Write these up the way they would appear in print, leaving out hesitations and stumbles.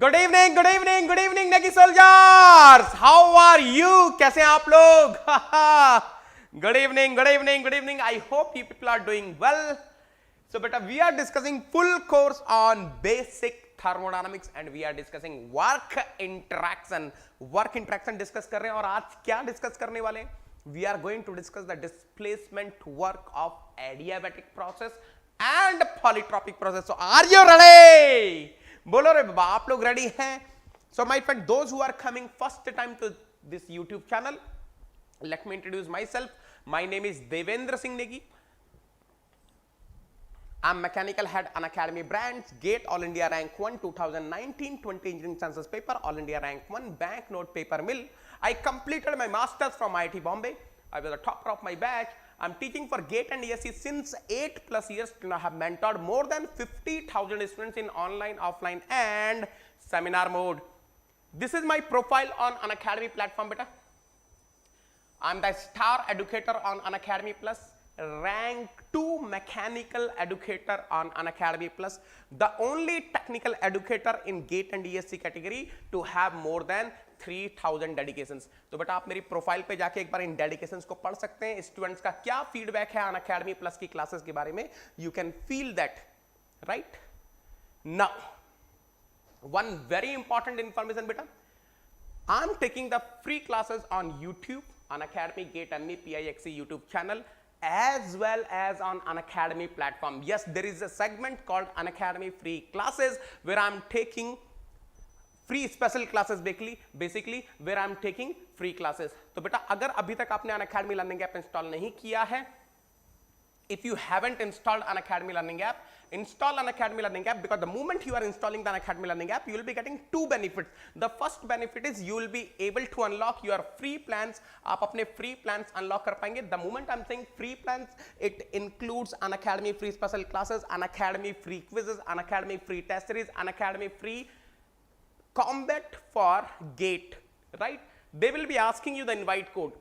Good evening good evening good evening Negi soldiers, how are you? कैसे हैं आप लोग? Good evening good evening good evening. I hope you people are doing well. So beta, we are discussing full course on basic thermodynamics and we are discussing work interaction. Work interaction discuss कर रहे हैं और आज क्या discuss करने वाले हैं? We are going to discuss the displacement work of adiabatic process and polytropic process. So are you ready? बोलो रे बाबा, आप लोग ready हैं? So my friend, those who are coming first time to this YouTube channel, let me introduce myself. My name is Devendra Singh Negi. I'm mechanical head Unacademy branch, GATE All India Rank 1 2019 20 Engineering Sciences paper, All India Rank 1 banknote paper mill. I completed my masters from IIT Bombay. I was the topper of my batch. I'm teaching for GATE and ESE since 8+ years and I have mentored more than 50,000 students in online, offline and seminar mode. This is my profile on Unacademy platform beta. I'm the star educator on Unacademy Plus, rank 2 mechanical educator on Unacademy Plus, the only technical educator in GATE and ESE category to have more than 3000 dedications. तो बेटा आप मेरी profile पे जाके एक बार इन dedications को पढ़ सकते हैं. स्टूडेंट्स का क्या फीडबैक है Unacademy Plus की क्लासेस के बारे में. You can feel that right now. One very important information बेटा, I am taking the free classes on YouTube, Unacademy GATE ME PIXE YouTube channel, as well as on Unacademy platform. Yes, there is a segment called Unacademy free classes where I'm taking free special classes basically where I'm taking free classes. तो बेटा अगर अभी तक आपने Unacademy Learning App install नहीं किया है, if you haven't installed Unacademy Learning App, install Unacademy Learning App because the moment you are installing the Unacademy Learning App, you will be getting two benefits. The first benefit is you will be able to unlock your free plans. आप अपने free plans unlock कर पाएंगे. The moment I'm saying free plans, it includes Unacademy free special classes, Unacademy free quizzes, Unacademy free test series, Unacademy free combat for GATE, right? They will be asking you the invite code.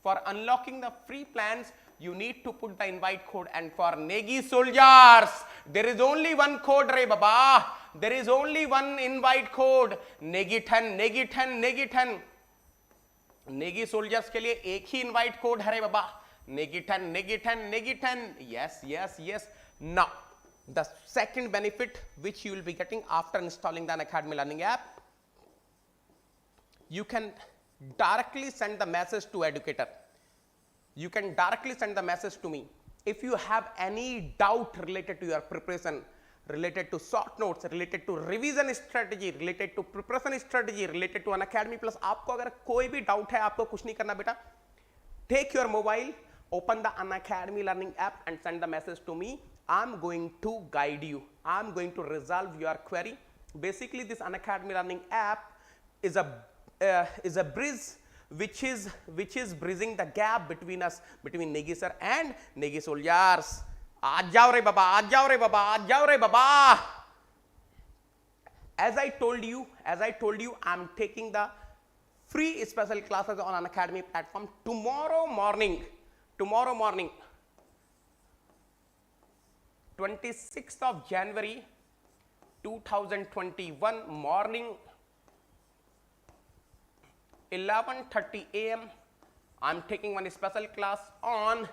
For unlocking the free plans, you need to put the invite code, and for Negi soldiers, there is only one code re baba. There is only one invite code. Negi 10, Negi 10, Negi 10. Negi soldiers के लिए एक ही invite code है रे बाबा. Negi 10, Negi 10, Negi 10. Yes, yes, yes. Now, the second benefit which you will be getting after installing the Unacademy Learning App, you can directly send the message to educator. You can directly send the message to me. If you have any doubt related to your preparation, related to short notes, related to revision strategy, related to preparation strategy, related to Unacademy Plus, आपको अगर कोई भी doubt है, आपको कुछ नहीं करना बेटा. Take your mobile, open the Unacademy Learning App and send the message to me. I'm going to guide you. I'm going to resolve your query. Basically, this Unacademy Learning App is a bridge which is bridging the gap between us, between Negi sir and Negi soldiers. आज जाओ रे बाबा, आज जाओ रे बाबा, आज जाओ रे बाबा. As I told you, I'm taking the free special classes on Unacademy platform tomorrow morning, 26th of January 2021 morning, 11:30 AM. I'm taking one special class on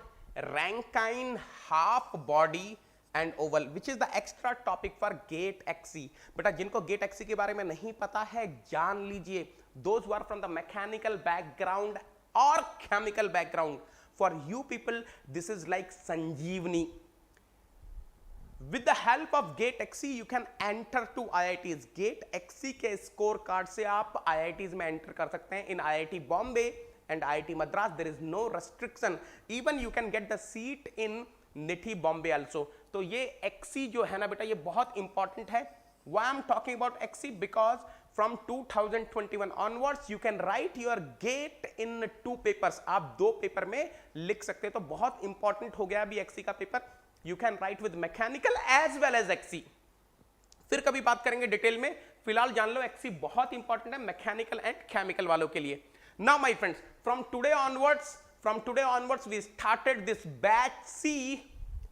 Rankine half body and oval, which is the extra topic for GATE XE. बेटा जिनको GATE XE के बारे में नहीं पता है, जान लीजिए. Those who are from the mechanical background or chemical background, for you people, this is like Sanjeevani. With the help of GATE XE, you can enter to IITs. GATE XE के score card से आप IITs में enter कर सकते हैं. In IIT Bombay and IIT Madras, there is no restriction. Even you can get the seat in NITI Bombay also. तो ये XE जो है ना बेटा, ये बहुत important है. Why I'm talking about XE? Because from 2021 onwards, you can write your GATE in 2 papers. आप 2 पेपर में लिख सकते हैं. तो बहुत important हो गया अभी XE का paper. You can write with mechanical as well as XE. फिर कभी बात करेंगे डिटेल में. फिलहाल जान लो XE बहुत इंपॉर्टेंट है मैकेनिकल एंड केमिकल वालों के लिए. Now my friends, from today onwards we started this batch C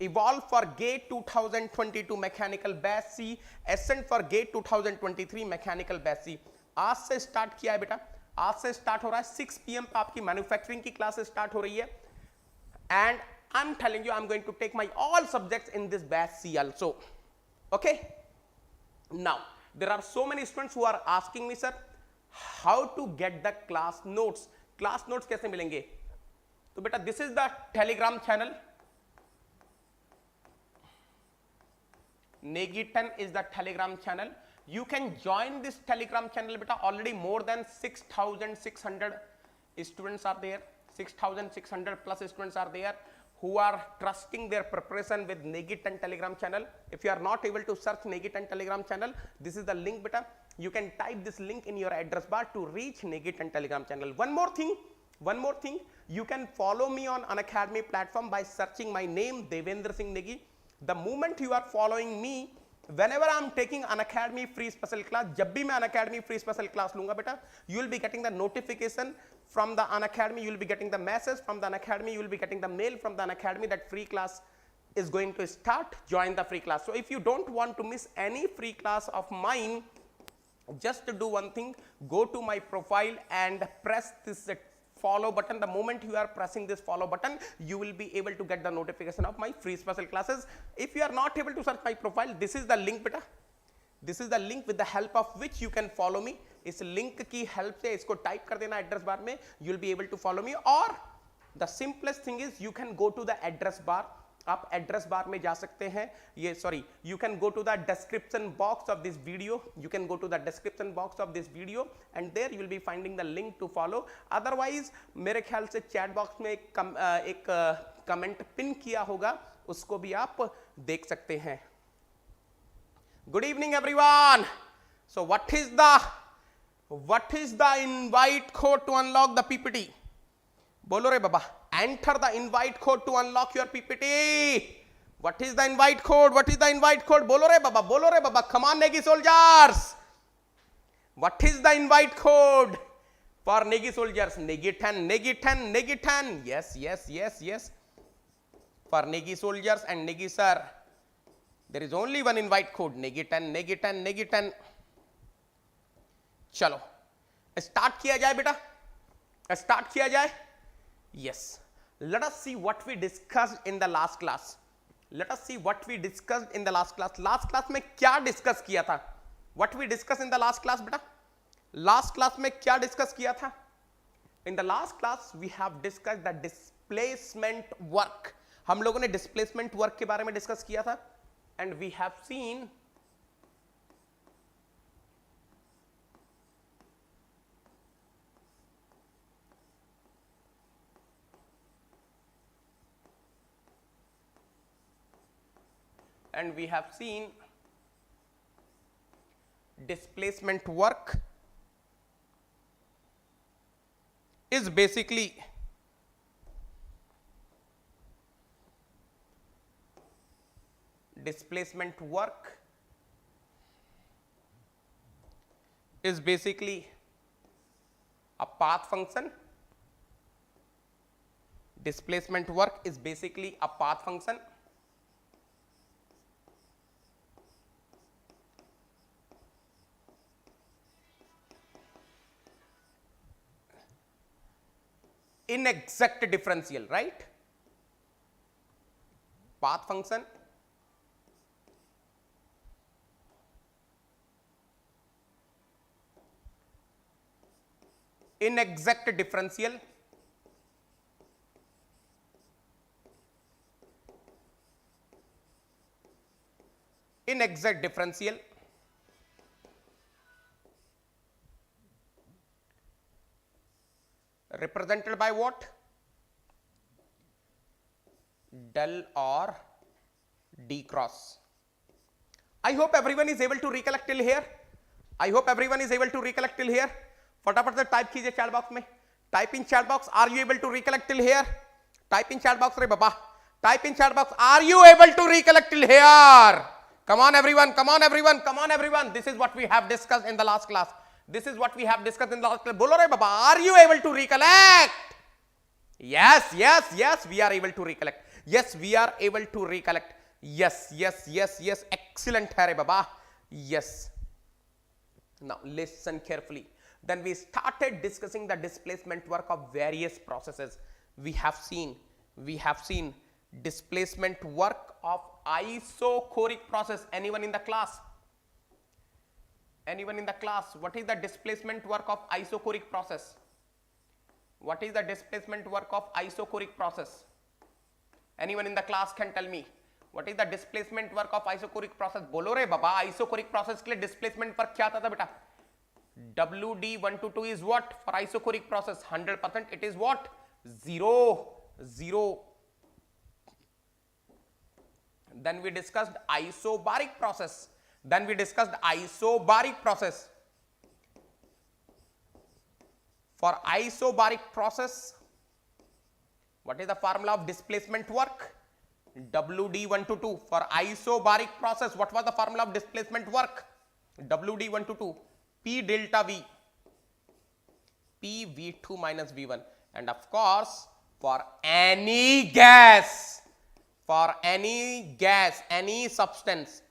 Evolve for GATE 2022 mechanical batch C, ascent for GATE 2023 mechanical batch C. आज से स्टार्ट किया है बेटा, आज से स्टार्ट हो रहा है। 6 PM पे आपकी मैन्युफैक्चरिंग की क्लास स्टार्ट हो रही है। And I am telling you, I am going to take my all subjects in this batch C also. Okay, now there are so many students who are asking me sir how to get the class notes. Class notes कैसे मिलेंगे? तो बेटा this is the Telegram channel, Negiton is the telegram channel. You can join this telegram channel beta. Already more than 6,600 students are there, 6,600 plus students are there who are trusting their preparation with Negiton telegram channel. If you are not able to search Negiton telegram channel, this is the link beta. You can type this link in your address bar to reach Negiton telegram channel. One more thing, you can follow me on Unacademy platform by searching my name Devendra Singh Negi. The moment you are following me, whenever I am taking Unacademy free special class, जब भी मैं Unacademy free special class लूंगा बेटा, you will be getting the notification from the Unacademy, you will be getting the message from the Unacademy, you will be getting the mail from the Unacademy that free class is going to start. Join the free class. So if you don't want to miss any free class of mine, just do one thing, go to my profile and press this follow button. The moment you are pressing this follow button, you will be able to get the notification of my free special classes. If you are not able to search my profile, this is the link beta. This is the link with the help of which you can follow me. इस link की help से इसको type कर देना address bar में, you will be able to follow me. और the simplest thing is you can go to the address bar. आप address bar में जा सकते हैं, ये sorry, you can go to the description box of this video, you can go to the description box of this video and there you will be finding the link to follow. Otherwise मेरे ख्याल से chat box में एक comment pin किया होगा, उसको भी आप देख सकते हैं। Good evening everyone. So what is the invite code to unlock the PPT? बोलो रे बाबा, enter the invite code to unlock your PPT. What is the invite code? What is the invite code? बोलो रे बाबा, come on Negi soldiers. What is the invite code for Negi soldiers? Negiton. Yes. For Negi soldiers and Negi sir, there is only one invite code, Negiton. चलो start किया जाए बेटा, start किया जाए। Yes, let us see what we discussed in the last class. Last class में क्या discuss किया था? What we discussed in the last class बेटा? Last class में क्या डिस्कस किया था? In the last class we have discussed the displacement work. हम लोगों ने displacement work के बारे में डिस्कस किया था and we have seen displacement work is basically a path function. Displacement work is basically a path function in exact differential, right? Path function in exact differential represented by what? Del or D cross. I hope everyone is able to recollect till here. फटाफट से type कीजिए chat box में, type in chat box, are you able to recollect till here? Type in chat box रे बाबा, type in chat box, are you able to recollect till here? Come on everyone. This is what we have discussed in the last class. बोलो रे बाबा, are you able to recollect? Yes, we are able to recollect. Yes, we are able to recollect. Yes, yes, yes, yes. Excellent, Hare Baba. Yes. Now listen carefully. Then we started discussing the displacement work of various processes. We have seen displacement work of isochoric process. Anyone in the class? Anyone in the class? What is the displacement work of isochoric process? What is the displacement work of isochoric process? Anyone in the class can tell me. What is the displacement work of isochoric process? बोलो रे बाबा, isochoric process के लिए displacement work क्या आता था बेटा? WD122 is what for isochoric process? 100%. It is what? 0. Then we discussed isobaric process. For isobaric process, what is the formula of displacement work? WD122. For isobaric process, what was the formula of displacement work? WD122. P delta V. P V2 minus V1. And of course, for any gas, any substance.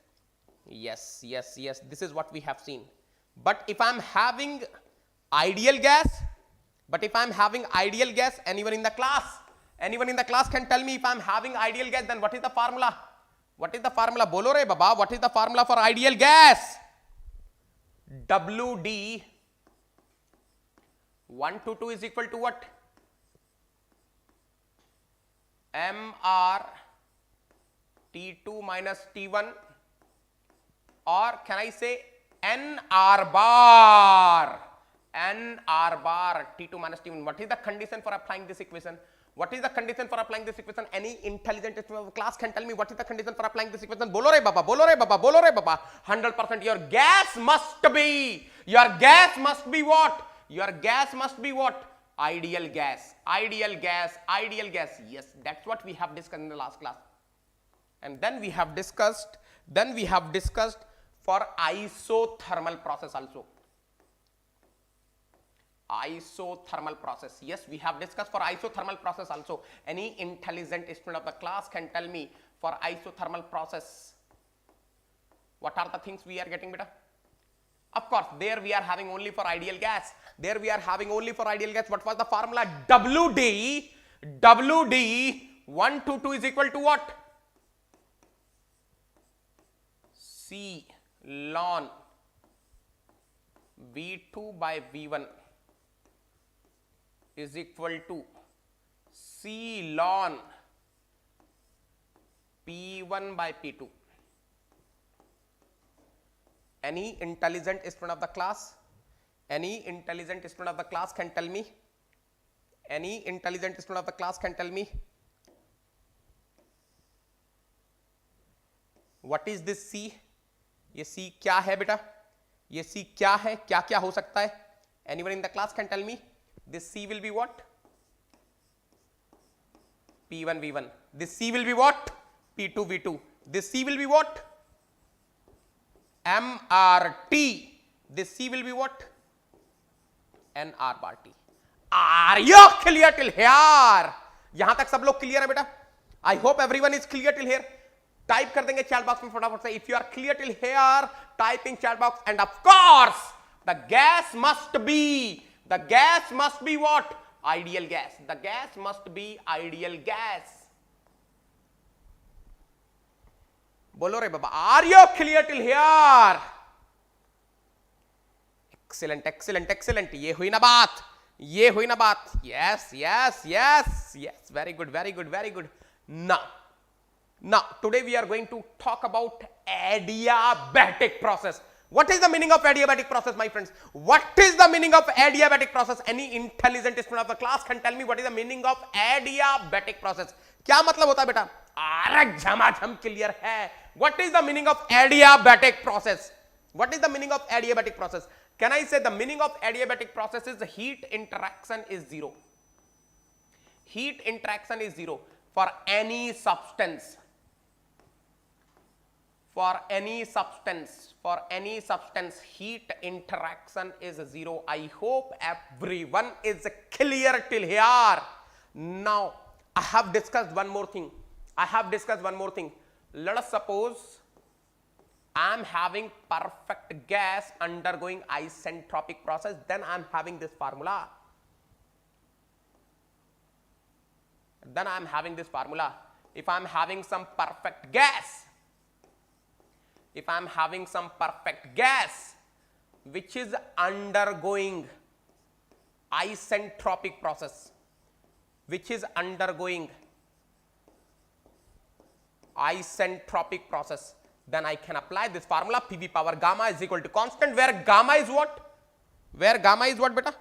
Yes, this is what we have seen. But if I am having ideal gas, anyone in the class can tell me if I am having ideal gas, then what is the formula? Bolo re baba, what is the formula for ideal gas? WD 122 is equal to what? MR T2 minus T1, or can I say NR bar T2 minus T1. What is the condition for applying this equation? Any intelligent student of the class can tell me what is the condition for applying this equation? Bolo re baba. 100%. Your gas must be what? Ideal gas. Yes, that's what we have discussed in the last class. And then we have discussed for isothermal process also. Isothermal process. Yes, we have discussed for isothermal process also. Any intelligent student of the class can tell me for isothermal process, what are the things we are getting, beta? Of course, there we are having only for ideal gas. What was the formula? WD 122 is equal to what? C ln V2 by V1 is equal to C ln P1 by P2. Any intelligent student of the class? Can tell me? What is this C? ये C क्या है बेटा? ये C क्या है? क्या हो सकता है? Anyone in the class can tell me? This C will be what? P1 V1. This C will be what? P2 V2. This C will be what? MRT. This C will be what? NR bar T. Are you clear till here? यहां तक सब लोग clear है बेटा? I hope everyone is clear till here. Type कर देंगे chat box में फटाफट से. If you are clear till here, type in chat box. And of course, the gas must be what? Ideal gas. The gas must be ideal gas. बोलो रे बाबा, are you clear till here? Excellent. ये हुई ना बात. Yes. Very good. Now, today we are going to talk about adiabatic process. What is the meaning of adiabatic process, my friends? What is the meaning of adiabatic process? Any intelligent student of the class can tell me what is the meaning of adiabatic process? क्या मतलब होता है बेटा? अरे झमाझम clear है. What is the meaning of adiabatic process? Can I say the meaning of adiabatic process is the heat interaction is zero. For any substance. Heat interaction is zero. I hope everyone is clear till here. Now, I have discussed one more thing. I have discussed one more thing. Let us suppose I am having perfect gas undergoing isentropic process, then I am having this formula. If I am having some perfect gas, which is undergoing isentropic process, then I can apply this formula. PV power gamma is equal to constant, where gamma is what? Beta?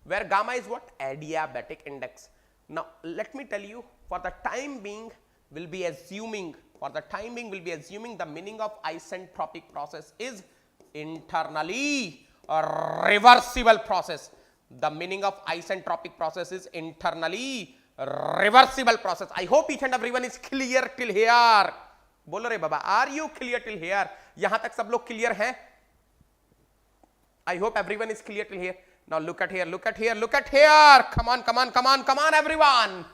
Where gamma is what? Adiabatic index. Now let me tell you, for the time being we'll be assuming the meaning of isentropic process is internally a reversible process. The meaning of isentropic process is internally reversible process. I hope each and everyone is clear till here. बोलो रे बाबा, are you clear till here? यहां तक सब लोग clear हैं? I hope everyone is clear till here. Now look at here. Come on everyone.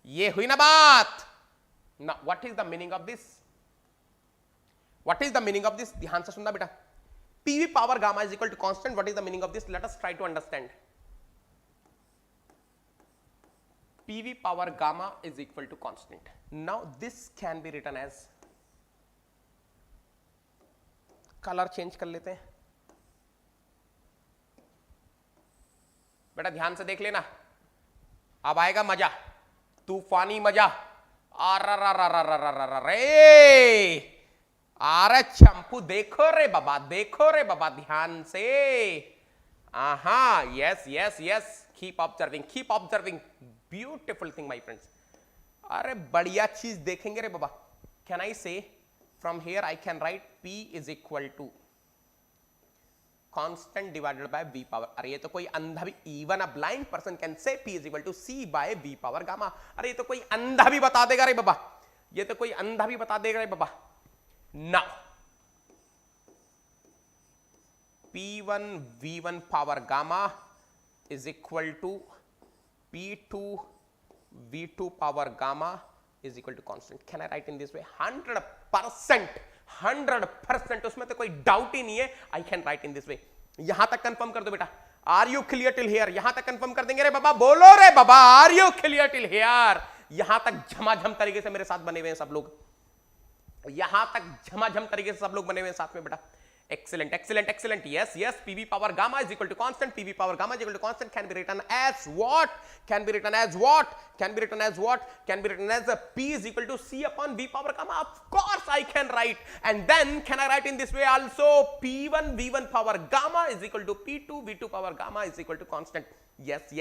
ये हुई ना बात. Now what is the meaning of this? ध्यान से सुनना बेटा. PV power gamma is equal to constant. What is the meaning of this? Let us try to understand. PV power gamma is equal to constant. Now this can be written as, colour change कर लेते हैं बेटा, ध्यान से देख लेना, अब आएगा मजा, तूफानी मजा. अरे चंपू देखो रे बाबा, ध्यान से. Yes, keep observing. Beautiful thing my friends. अरे बढ़िया चीज देखेंगे रे बाबा. Can I say from here I can write P is equal to constant divided by V power. अरे ये तो कोई अंधा भी, even a blind person can say P is equal to C by V power gamma. अरे ये तो कोई अंधा भी बता देगा रे बाबा. Now P1 V1 power gamma is equal to P2 V2 power gamma is equal to constant. Can I write in this way? 100%, उसमें तो कोई डाउट ही नहीं है. I can write in this way. यहां तक कंफर्म कर दो बेटा. Are you clear till here? यहां तक कंफर्म कर देंगे रे बाबा. बोलो रे बाबा, Are you clear till here? यहां तक झमाझम तरीके से मेरे साथ बने हुए हैं सब लोग. साथ में बेटा. Excellent. Yes. PV power gamma is equal to constant. Can be written as what? Can be written as P is equal to C upon V power gamma. Of course I can write. And then can I write in this way also? P1 V1 power gamma is equal to P2 V2 power gamma is equal to constant. Yes.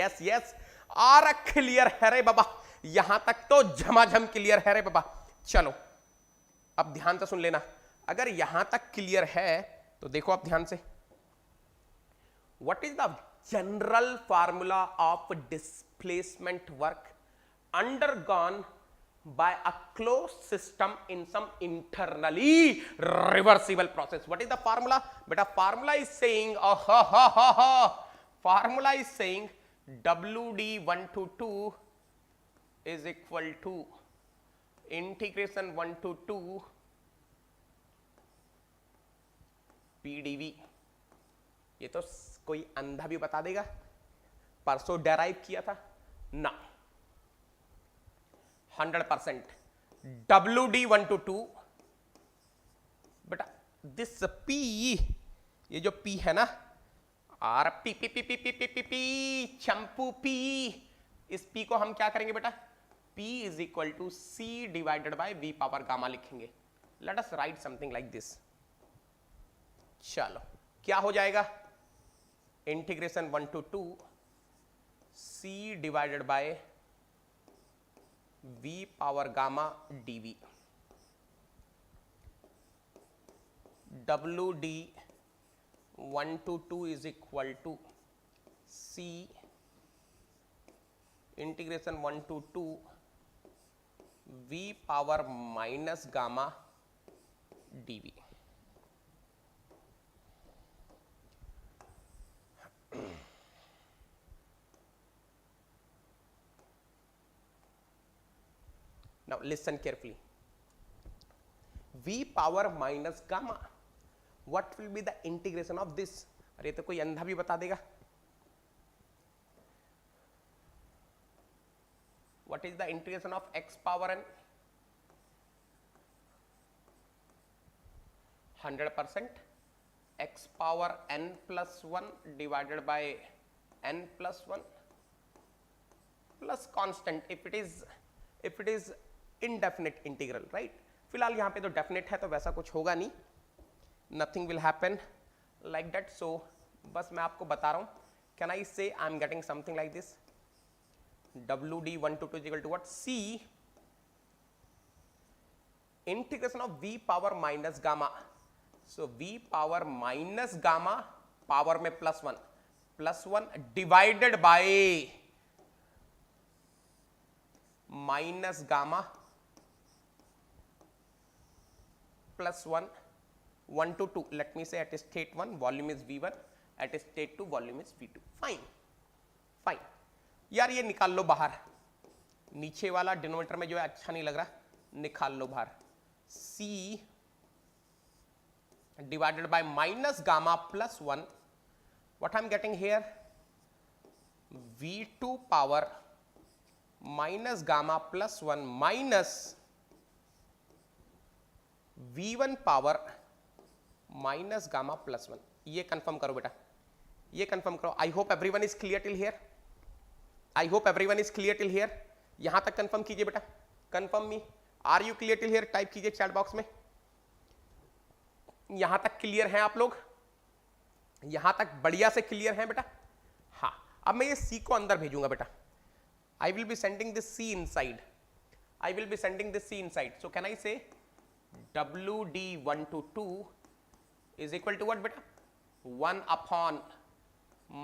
और clear है रे बाबा. यहां तक तो झमाझम clear है रे बाबा. चलो अब ध्यान से सुन लेना. अगर यहां तक क्लियर है तो देखो आप ध्यान से. What is the general formula of displacement work undergone by a closed system in some internally reversible process? What is the formula? Beta, formula is saying WD1 to 2 is equal to integration 1 to 2 PdV. ये तो कोई अंधा भी बता देगा, परसों derive किया था ना. 100% WD1 to 2 बेटा. दिस P, ये जो P है ना, आर P P P P P P P P चंपू P, इस P को हम क्या करेंगे बेटा? P is equal to C divided by V power gamma लिखेंगे. Let us write something like this. चलो क्या हो जाएगा? Integration 1 to 2 C divided by V power gamma dV. WD1 to 2 is equal to C integration 1 to 2 V power minus gamma dV. Now listen carefully. V power minus gamma. What will be the integration of this? अरे तो कोई अंधा भी बता देगा. What is the integration of x power n? 100% x power n plus 1 divided by n plus 1 plus constant if it is indefinite integral, right? फिलहाल यहाँ पे तो definite है तो वैसा कुछ होगा नहीं, nothing will happen like that. So बस मैं आपको बता रहा हूँ. Can I say I am getting something like this? WD122 is equal to what? C integration of v power minus gamma. So v power minus gamma power में plus 1 divided by minus gamma plus 1 to 2. Let me say at state 1 volume is V1, at state 2 volume is V2. Fine. यार ये निकाल लो बाहर, नीचे वाला denominator में जो है अच्छा नहीं लग रहा, निकाल लो बाहर. C divided by minus gamma plus 1. What I am getting here? V2 power minus gamma plus 1 minus V1 power minus gamma plus 1. ये कंफर्म करो बेटा, ये कंफर्म करो. I hope everyone is clear till here. I hope everyone is clear till here. यहां तक confirm कीजिए बेटा. Confirm me. Are you clear till here? Type कीजिए चैट बॉक्स में. यहां तक क्लियर हैं आप लोग? यहां तक बढ़िया से क्लियर हैं बेटा? हाँ. अब मैं ये सी को अंदर भेजूंगा बेटा. I will be sending this C inside. I will be sending this C inside. So can I say WD122 is equal to what beta? 1 upon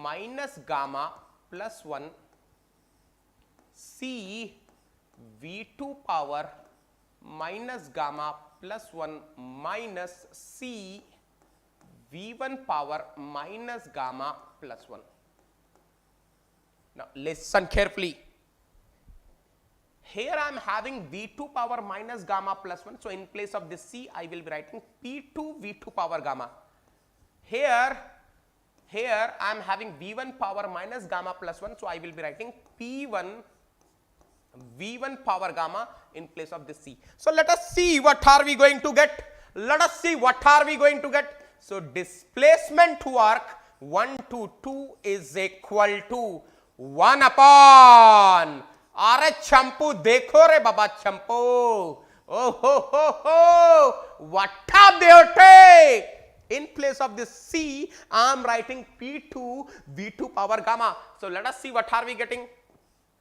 minus gamma plus 1 C V2 power minus gamma plus 1 minus C V1 power minus gamma plus 1. Now listen carefully. Here I am having V2 power minus gamma plus 1. So in place of this C, I will be writing P2 V2 power gamma. Here I am having V1 power minus gamma plus 1. So I will be writing P1 V1 power gamma in place of this C. So let us see what are we going to get. Let us see what are we going to get. So displacement work 1 to 2 is equal to 1 upon. अरे चंपू देखो रे बाबा चंपू. ओ हो वट्ठा बेटे. In place of this C, I am writing P2 V2 power gamma. So let us see what are we getting.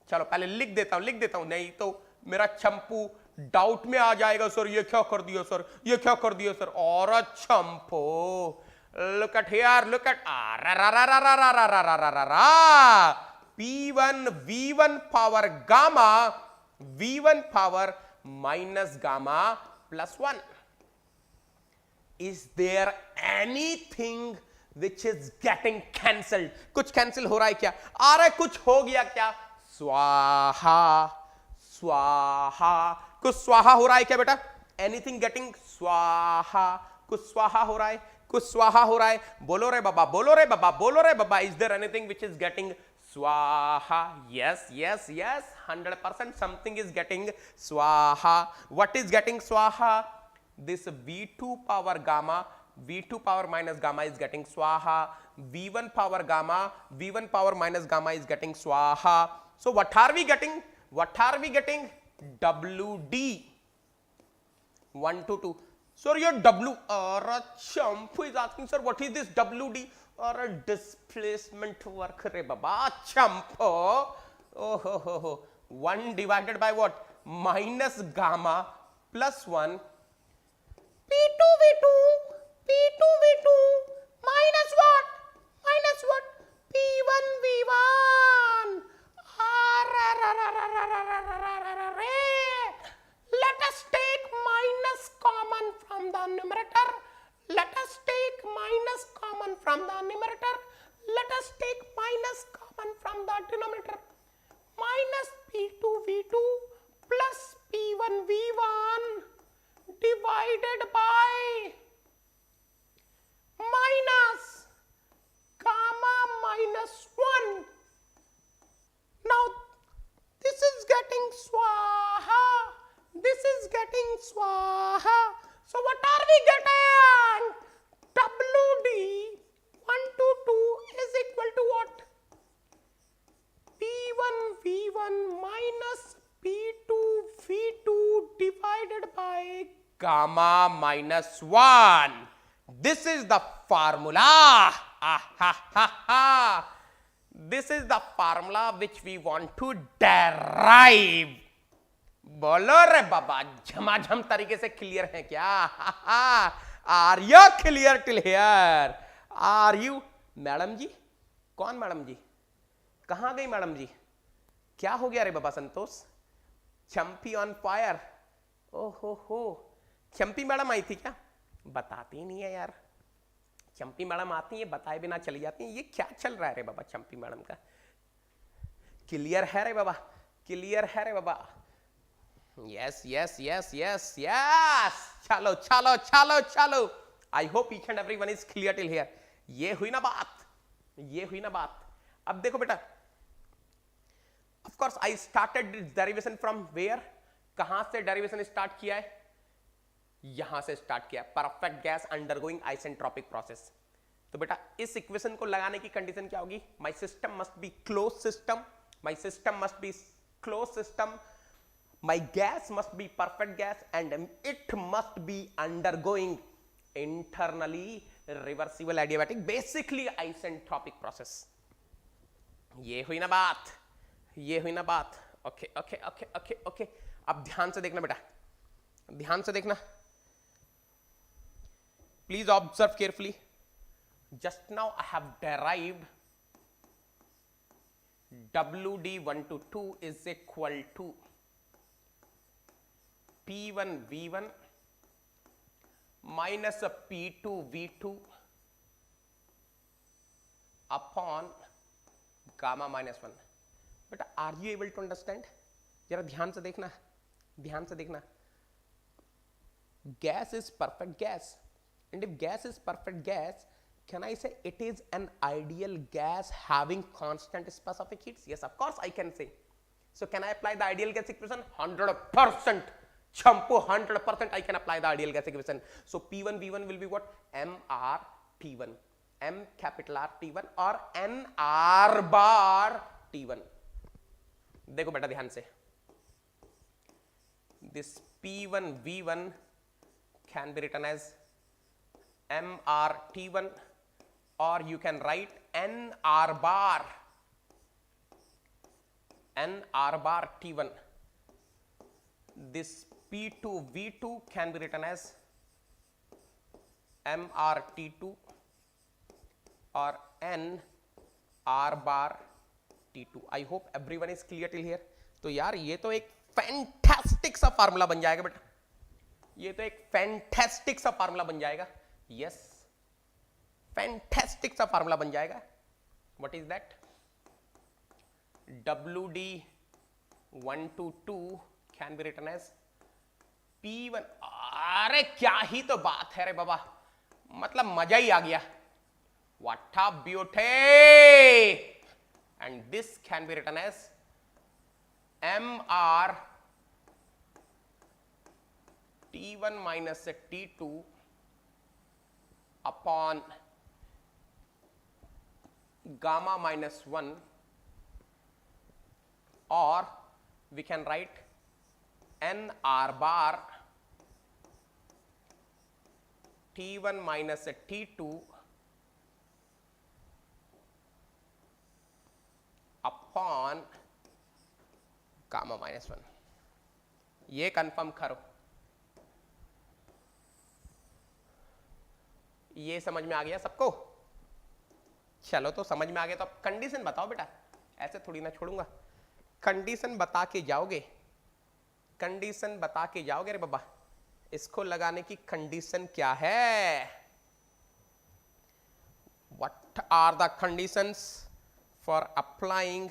चलो पहले लिख देता हूं, नहीं तो मेरा चंपू डाउट में आ जाएगा. सर ये क्या कर दिया सर, ये क्या कर दिया सर. और चंपू look at here, look at P1 V1 power gamma, V1 power minus gamma plus 1. Is there anything which is getting cancelled? कुछ कैंसिल हो रहा है क्या? अरे कुछ हो गया क्या? स्वाहा स्वाहा. कुछ स्वाहा हो रहा है क्या बेटा? Anything getting स्वाहा? कुछ स्वाहा हो रहा है, कुछ स्वाहा हो रहा है. बोलो रे बाबा, बोलो रे बाबा, बोलो रे बाबा. Is there anything which is getting Swaha? Yes, 100% something is getting Swaha. What is getting Swaha? This V2 power gamma, V2 power minus gamma is getting Swaha. V1 power gamma, V1 power minus gamma is getting Swaha. So what are we getting? What are we getting? WD 1 to 2. Sir, your W, Champu is asking, sir, what is this WD? Or a displacement work re baba. Champo. Oh ho. 1 divided by what? Minus gamma plus 1. P2 V2 minus what? Minus what? P1 V1. Let us take minus common from the numerator. Let us take minus common from the numerator. Let us take minus common from the denominator. Minus P2 V2 plus P P1 V1 divided by minus gamma minus 1. Now this is getting swaha, this is getting swaha. So what are we getting? WD 122 is equal to what? P1 V1 minus P2 V2 divided by gamma minus 1. This is the formula. Ah, ha, ha, ha. This is the formula which we want to derive. बोलो रे बाबा, झमाझम तरीके से clear है क्या? Are you clear till here? Are you? Madam ji, कौन madam जी? कहां गई मैडम जी? क्या हो गया रे बाबा संतोष? चंपी ऑन फायर. ओहो हो, चंपी मैडम आई थी क्या? बताती नहीं है यार. चंपी मैडम आती है, बताए बिना चली जाती है. ये क्या चल रहा है रे बाबा चंपी मैडम का? क्लियर है रे बाबा, क्लियर है रे बाबा. Yes yes yes yes yes. चलो चलो चलो चलो. I hope each and everyone is clear till here. ये हुई ना बात, ये हुई ना बात. अब देखो बेटा, of course I started this derivation from where. कहां से डेरिवेशन स्टार्ट किया है? यहां से स्टार्ट किया. Perfect gas undergoing isentropic process. तो बेटा इस इक्वेशन को लगाने की कंडीशन क्या होगी? My system must be close system, my system must be close system, my gas must be perfect gas and it must be undergoing internally reversible adiabatic basically isentropic process. ये हुई ना बात, ये हुई ना बात. Okay okay okay okay okay. अब ध्यान से देखना बेटा, ध्यान से देखना. Please observe carefully. Just now I have derived WD122 is equal to P1 V1 minus a P2 V2 upon gamma minus 1. But are you able to understand? जरा ध्यान से देखना, ध्यान से देखना. Gas is perfect gas. And if gas is perfect gas, can I say it is an ideal gas having constant specific heats? Yes, of course I can say. So can I apply the ideal gas equation? 100%. Champu, 100% I can apply the ideal gas equation. So P1 V1 will be what? MR T1. M capital R T1 or N R bar T1. देखो बेटा ध्यान से. This P1 V1 can be written as MRT1 or you can write NR bar T1. This P2 V2 can be written as MRT2 or NR bar T2. I hope everyone is clear till here. तो यार ये तो एक fantastic सा formula बन जाएगा बेटा, ये तो एक फैंटास्टिक सा फार्मूला बन जाएगा. यस, फैंटास्टिक सा फार्मूला बन जाएगा. What is that? WD122 can be written as P1. अरे क्या ही तो बात है रे बाबा, मतलब मजा ही आ गया. What a beauty. And this can be written as MR T1 minus T2 upon gamma minus 1, or we can write NR bar T1 minus T2 upon gamma minus 1. ये कंफर्म करो. ये समझ में आ गया सबको? चलो तो समझ में आ गया तो अब कंडीशन बताओ बेटा, ऐसे थोड़ी ना छोड़ूंगा. कंडीशन बता के जाओगे, कंडीशन बता के जाओगे रे बाबा. इसको लगाने की कंडीशन क्या है? What are the conditions for applying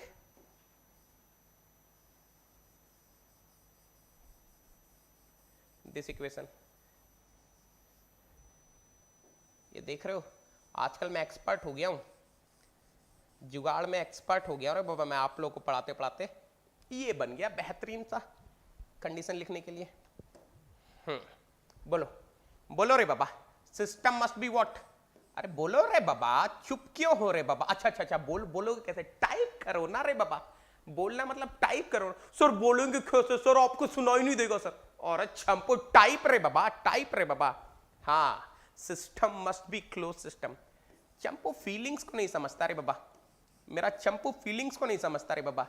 this equation. ये देख रहे हो, आजकल मैं एक्सपर्ट हो गया हूं, जुगाड़ में एक्सपर्ट हो गया। और बाबा मैं आप लोगों को पढ़ाते पढ़ाते ये बन गया बेहतरीन सा कंडीशन लिखने के लिए। बोलो बोलो रे बाबा, सिस्टम मस्ट बी व्हाट। अरे बोलो रे बाबा, चुप क्यों हो रे बाबा? अच्छा अच्छा अच्छा, बोलोगे कैसे? टाइप करो ना रे बाबा। बोलना मतलब टाइप करो। सर बोलेंगे कैसे सर? आपको सुनाई नहीं देगा सर। और चंपो टाइप रे बाबा, टाइप रे बाबा। हाँ, system must be close system. Champu feelings को नहीं समझता रे बाबा, मेरा चंपू फीलिंग्स को नहीं समझता रे बाबा।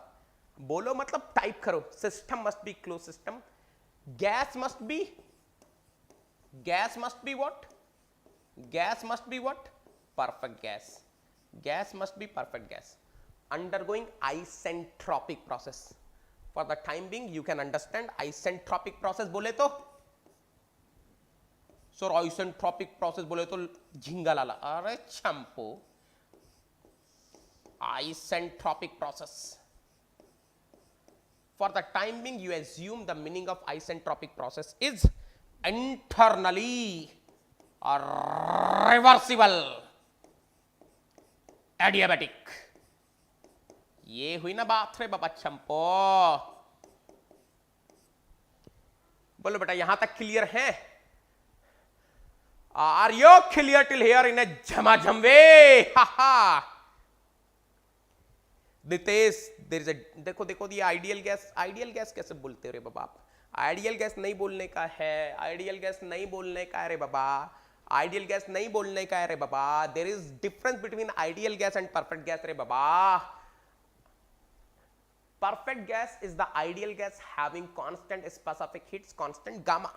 बोलो मतलब टाइप करो। System must be close system. Gas must be what? Gas must be what? Perfect gas. Gas must be perfect gas. Undergoing isentropic process. For the time being, you can understand isentropic process बोले तो sir isentropic process बोले तो झिंगा लाला। अरे चंपो, isentropic process. For the time being, you assume the meaning of isentropic process is internally reversible adiabatic। ये हुई ना बात रे बाबा चंपो। बोलो बेटा, यहां तक क्लियर है? Are you clear till here in a झमाझम वे? नितेश, देखो देखो ये आइडियल गैस कैसे बोलते हो रे बाबा आप? आइडियल गैस नहीं बोलने का है, आइडियल गैस नहीं बोलने का है रे बाबा, आइडियल गैस नहीं बोलने का है रे बाबा। There is difference between ideal gas and perfect gas रे बाबा। Perfect gas is the ideal gas having constant specific heats, constant gamma.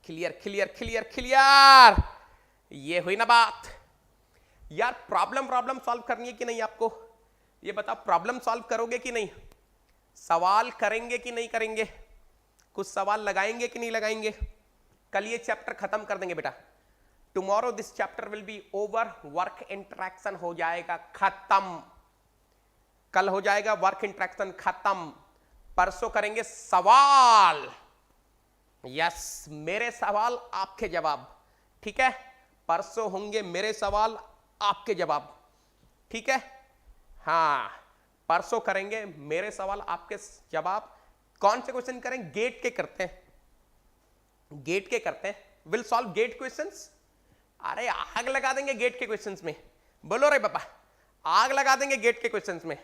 Clear clear clear clear. ये हुई ना बात यार। प्रॉब्लम सॉल्व करनी है कि नहीं आपको? ये बताओ, प्रॉब्लम सॉल्व करोगे कि नहीं? सवाल करेंगे कि नहीं करेंगे? कुछ सवाल लगाएंगे कि नहीं लगाएंगे? कल ये चैप्टर खत्म कर देंगे बेटा। Tomorrow this chapter will be over, work interaction हो जाएगा खत्म। कल हो जाएगा वर्क इंटरेक्शन खत्म। परसों करेंगे सवाल। यस, मेरे सवाल आपके जवाब। ठीक है, परसों होंगे मेरे सवाल आपके जवाब। ठीक है, हाँ, परसों करेंगे मेरे सवाल आपके जवाब। कौन से क्वेश्चन करें? गेट के करते हैं, गेट के करते हैं। Will solve gate questions. अरे आग लगा देंगे गेट के क्वेश्चंस में। बोलो रे बाबा, आग लगा देंगे गेट के क्वेश्चंस में।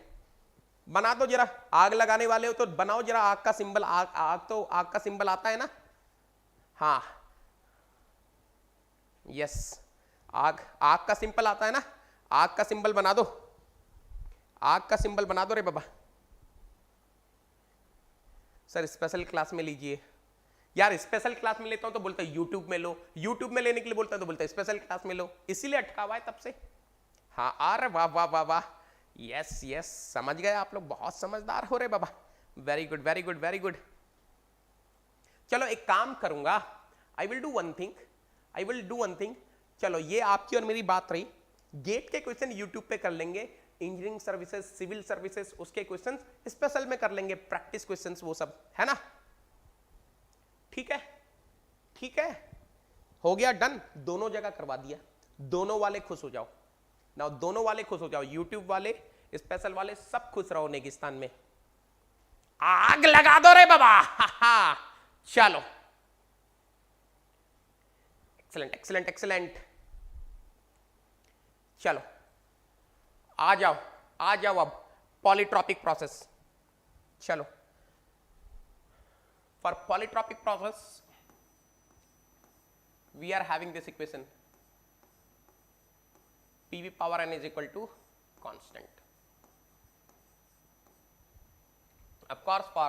बना दो जरा, आग लगाने वाले हो तो बनाओ जरा आग का सिंबल। आग तो आग का सिंबल आता है ना? हाँ, यस, आग का सिंबल आता है ना? आग का सिंबल बना दो, आग का सिंबल बना दो रे बाबा। सर स्पेशल क्लास में लीजिए। यार स्पेशल क्लास में लेता हूं तो बोलता है यूट्यूब में लो, यूट्यूब में लेने के लिए बोलता है तो बोलता है स्पेशल क्लास में लो, इसीलिए अटका हुआ है तब से। हाँ, अरे वाह वाह वाह वाह, यस यस, समझ गए आप लोग, बहुत समझदार हो रहे बाबा। Very good very good very good. चलो एक काम करूंगा, I will do one thing. चलो ये आपकी और मेरी बात रही। गेट के क्वेश्चन यूट्यूब पे कर लेंगे, इंजीनियरिंग सर्विसेज, सिविल सर्विसेज, उसके क्वेश्चंस स्पेशल में कर लेंगे, प्रैक्टिस क्वेश्चंस वो सब, है ना? ठीक है, ठीक है, हो गया डन। दोनों जगह करवा दिया, दोनों वाले खुश हो जाओ ना, दोनों वाले खुश हो जाओ, यूट्यूब वाले, स्पेशल वाले, सब खुश रहो। नेगिस्तान में आग लगा दो रे बाबा। चलो, एक्सेलेंट एक्सेलेंट एक्सेलेंट। चलो आ जाओ अब पॉलीट्रॉपिक प्रोसेस। चलो, for polytropic process we are having this equation, PV power n is equal to constant. Of course, for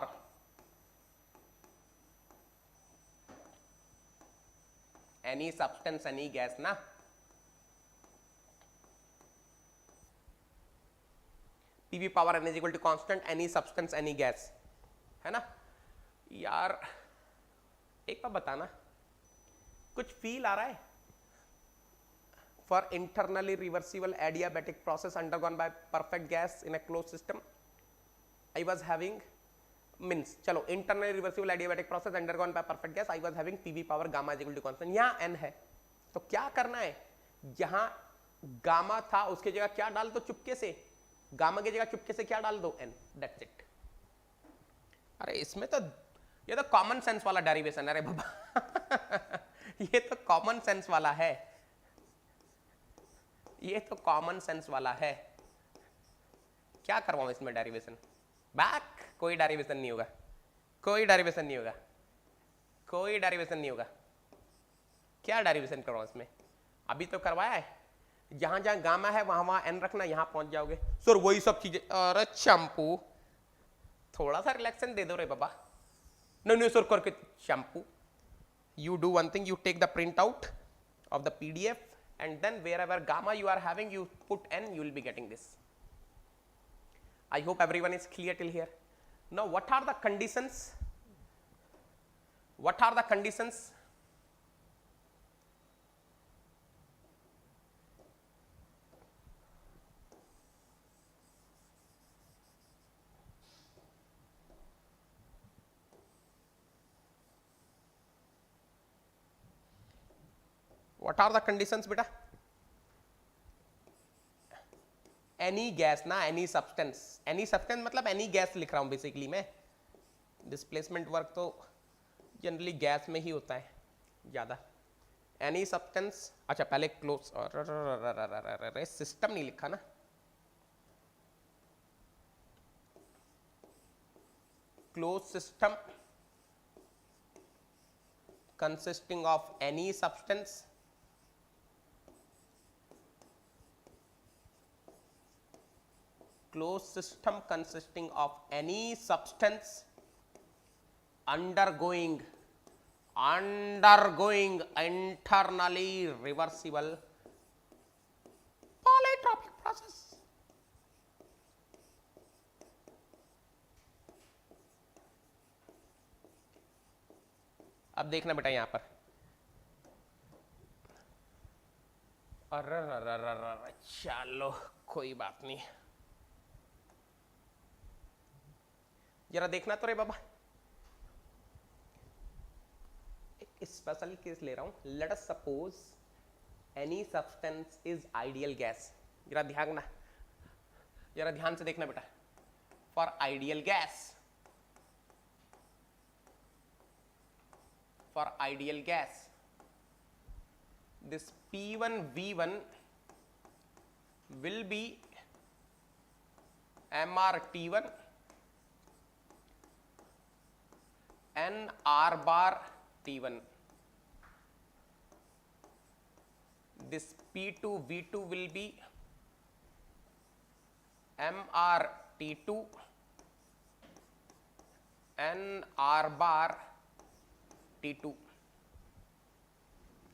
any substance, any gas ना, PV power n is equal to constant, any substance, any gas, है ना? यार एक बार बताना, कुछ feel आ रहा है? For internally reversible adiabatic process undergone by perfect gas in a closed system, I was having means चलो internally reversible adiabatic process undergone by perfect gas, I was having PV power gamma is equal to constant, यहां n है तो क्या करना है, जहां gamma था उसकी जगह क्या डाल दो चुपके से, गामा की जगह चुपके से क्या डाल दो, एन, दैट्स इट। अरे इसमें तो ये तो कॉमन सेंस वाला डेरिवेशन, अरे बाबा ये तो कॉमन सेंस वाला है, ये तो कॉमन सेंस वाला है, क्या करवाऊं इसमें डेरिवेशन, बैक, कोई डेरिवेशन नहीं होगा, कोई डेरिवेशन नहीं होगा, कोई डेरिवेशन नहीं होगा, क्या डेरिवेशन करवाऊं इसमें, अभी तो करवाया है, जहां जहां गामा है वहां वहां एन रखना, यहां पहुंच जाओगे सर वही सब चीजें, अरे शैम्पू थोड़ा सा रिलैक्सन दे दो रे बाबा, नहीं नहीं सर करके shampoo, you do one thing, you take the printout of the PDF and then wherever gamma you are having you put n, you will be getting this. I hope everyone is clear till here. Now what are the conditions, what are the conditions, what are the conditions बेटा, any gas ना, any substance, any substance मतलब any gas लिख रहा हूं basically मैं, displacement work तो generally gas में ही होता है ज्यादा, एनी सब्सटेंस, अच्छा पहले क्लोज, सिस्टम नहीं लिखा ना, close system consisting of any substance closed system consisting of any substance undergoing internally reversible polytropic process. अब देखना बेटा यहां पर, अरे चलो कोई बात नहीं, जरा देखना तो रे बाबा, एक स्पेशल केस ले रहा हूं, let us suppose any substance is ideal gas, जरा ध्यान से देखना बेटा, for ideal gas, for ideal gas this P1 V1 will be MrT1 and R bar T1, this P2 V2 will be MrT2 and R bar T2.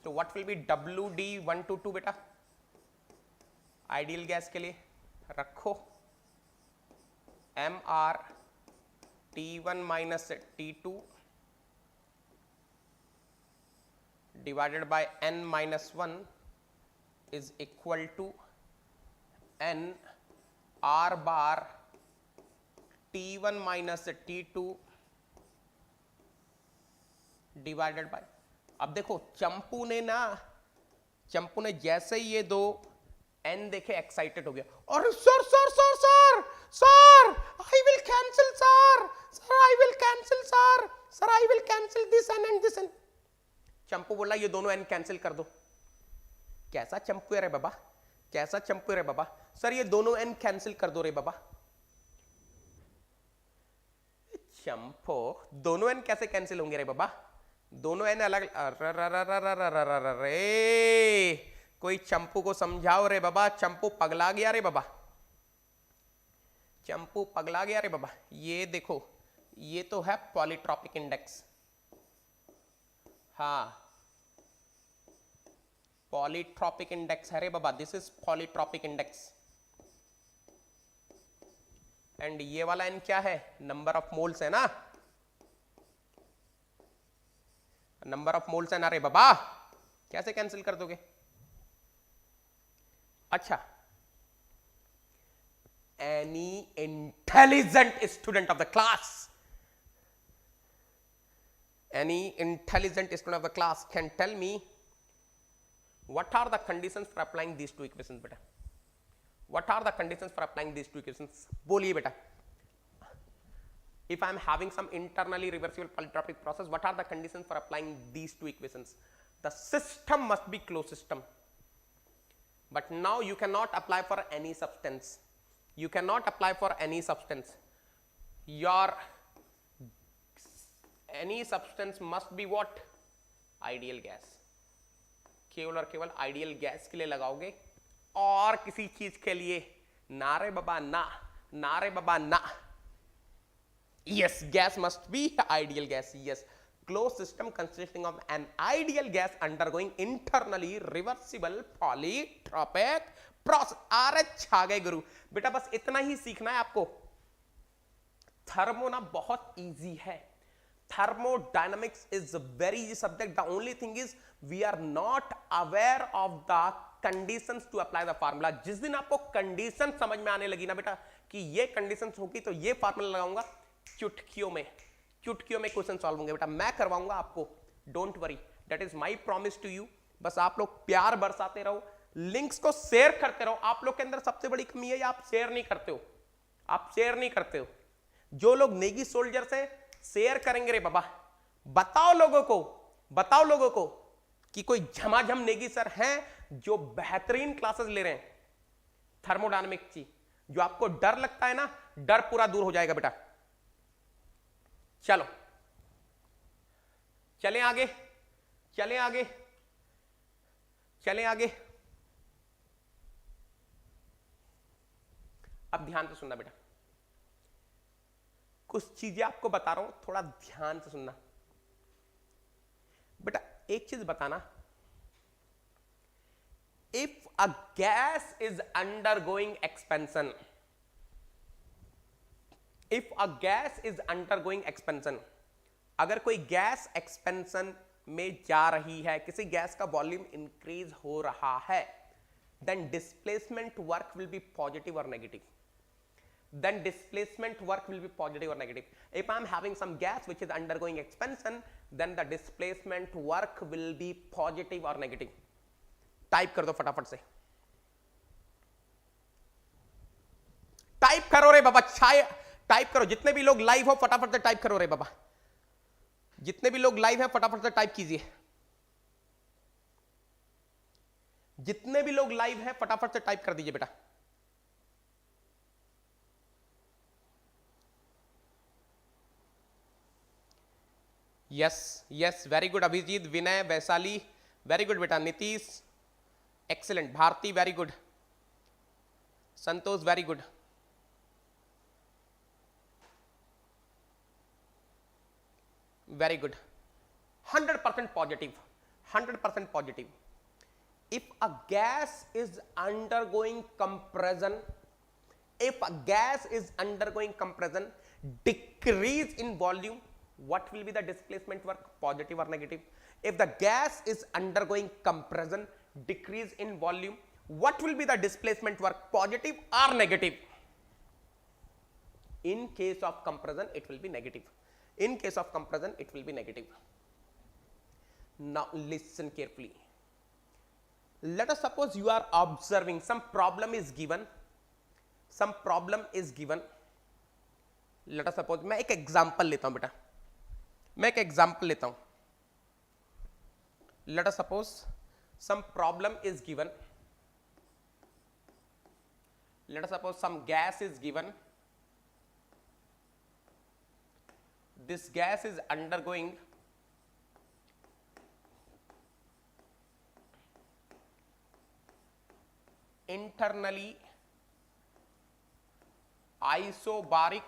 So what will be WD122 बेटा, ideal gas के लिए रखो Mr T1 minus T2 divided by n minus 1 is equal to n R bar T1 minus T2 divided by, अब देखो चंपू ने जैसे ही ये दो एन देखे एक्साइटेड हो गया, और sir sir sir sir sir I will cancel sir, sir I will cancel sir, sir I will cancel this n and this n, चंपू बोला ये दोनों एन कैंसिल कर दो, कैसा चंपू है रे बाबा, कैसा चंपू है रे बाबा, सर ये दोनों एन कैंसिल कर दो रे बाबा, चंपू दोनों एन कैसे कैंसिल होंगे रे बाबा, दोनों एन अलग, रे कोई चंपू को समझाओ रे बाबा, चंपू पगला गया रे बाबा, चंपू पगला गया रे बाबा, ये देखो ये तो है पॉलीट्रॉपिक इंडेक्स, हाँ पॉलीट्रॉपिक इंडेक्स है रे बाबा, this is polytropic index, and ये वाला एन क्या है, नंबर ऑफ मोल्स है ना, नंबर ऑफ मोल्स है ना रे बाबा, कैसे कैंसिल कर दोगे, अच्छा any intelligent student of the class Any intelligent student of the class can tell me what are the conditions for applying these two equations beta? What are the conditions for applying these two equations? बोलिए बेटा. If I am having some internally reversible polytropic process, what are the conditions for applying these two equations? The system must be closed system. But now you cannot apply for any substance. You cannot apply for any substance. Your any substance must be what? Ideal gas. केवल और केवल ideal gas के लिए लगाओगे और किसी चीज के लिए ना रे बाबा ना, ना रे बाबा ना. Yes, gas must be ideal gas. Yes, closed system consisting of an ideal gas undergoing internally reversible polytropic process. अरे छा गए गुरु बेटा, बस इतना ही सीखना है आपको. थर्मो ना बहुत इजी है. Thermodynamics is a very easy subject. The only thing is we are not aware of the conditions to apply the formula. जिस दिन आपको कंडीशन समझ में आने लगी ना बेटा कि ये कंडीशंस होगी तो ये फार्मूला लगाऊंगा, चुटकियों में क्वेश्चन सॉल्व होंगे बेटा. मैं करवाऊंगा आपको, don't worry, that is my promise to you. बस आप लोग प्यार बरसाते रहो, लिंक्स को शेयर करते रहो. आप लोग के अंदर सबसे बड़ी कमी है आप शेयर नहीं करते हो. आप शेयर नहीं करते हो. जो लोग नेगी सोल्जर्स हैं शेयर करेंगे रे बाबा. बताओ लोगों को कि कोई झमाझम नेगी सर हैं जो बेहतरीन क्लासेस ले रहे हैं थर्मोडायनामिक्स की. जो आपको डर लगता है ना, डर पूरा दूर हो जाएगा बेटा. चलो चलें आगे. अब ध्यान से सुनना बेटा, कुछ चीजें आपको बता रहा हूं, थोड़ा ध्यान से सुनना बेटा. एक चीज बताना, if a gas is undergoing expansion, अगर कोई गैस एक्सपेंशन में जा रही है, किसी गैस का वॉल्यूम इंक्रीज हो रहा है, then displacement work will be positive और negative. If I am having some gas which is undergoing expansion, then the displacement work will be positive or negative. Type कर दो फटाफट से. टाइप करो रे बाबा, टाइप करो. जितने भी लोग लाइव हो फटाफट से टाइप करो रे बाबा. जितने भी लोग लाइव हैं फटाफट से टाइप कीजिए. जितने भी लोग लाइव हैं फटाफट से टाइप कर दीजिए बेटा. Yes very good. Abhijit, Vinay, Vaishali very good बेटा. Nitish excellent. Bharti very good. Santosh very good. Very good. 100% positive. If a gas is undergoing compression, decrease in volume, what will be the displacement work, positive or negative? If the gas is undergoing compression, decrease in volume, what will be the displacement work, positive or negative? In case of compression it will be negative. Now listen carefully. Let us suppose you are observing some problem is given. Let us suppose, मैं एक example लेता हूं बेटा, Let us suppose some problem is given. Let us suppose some gas is given. This gas is undergoing internally isobaric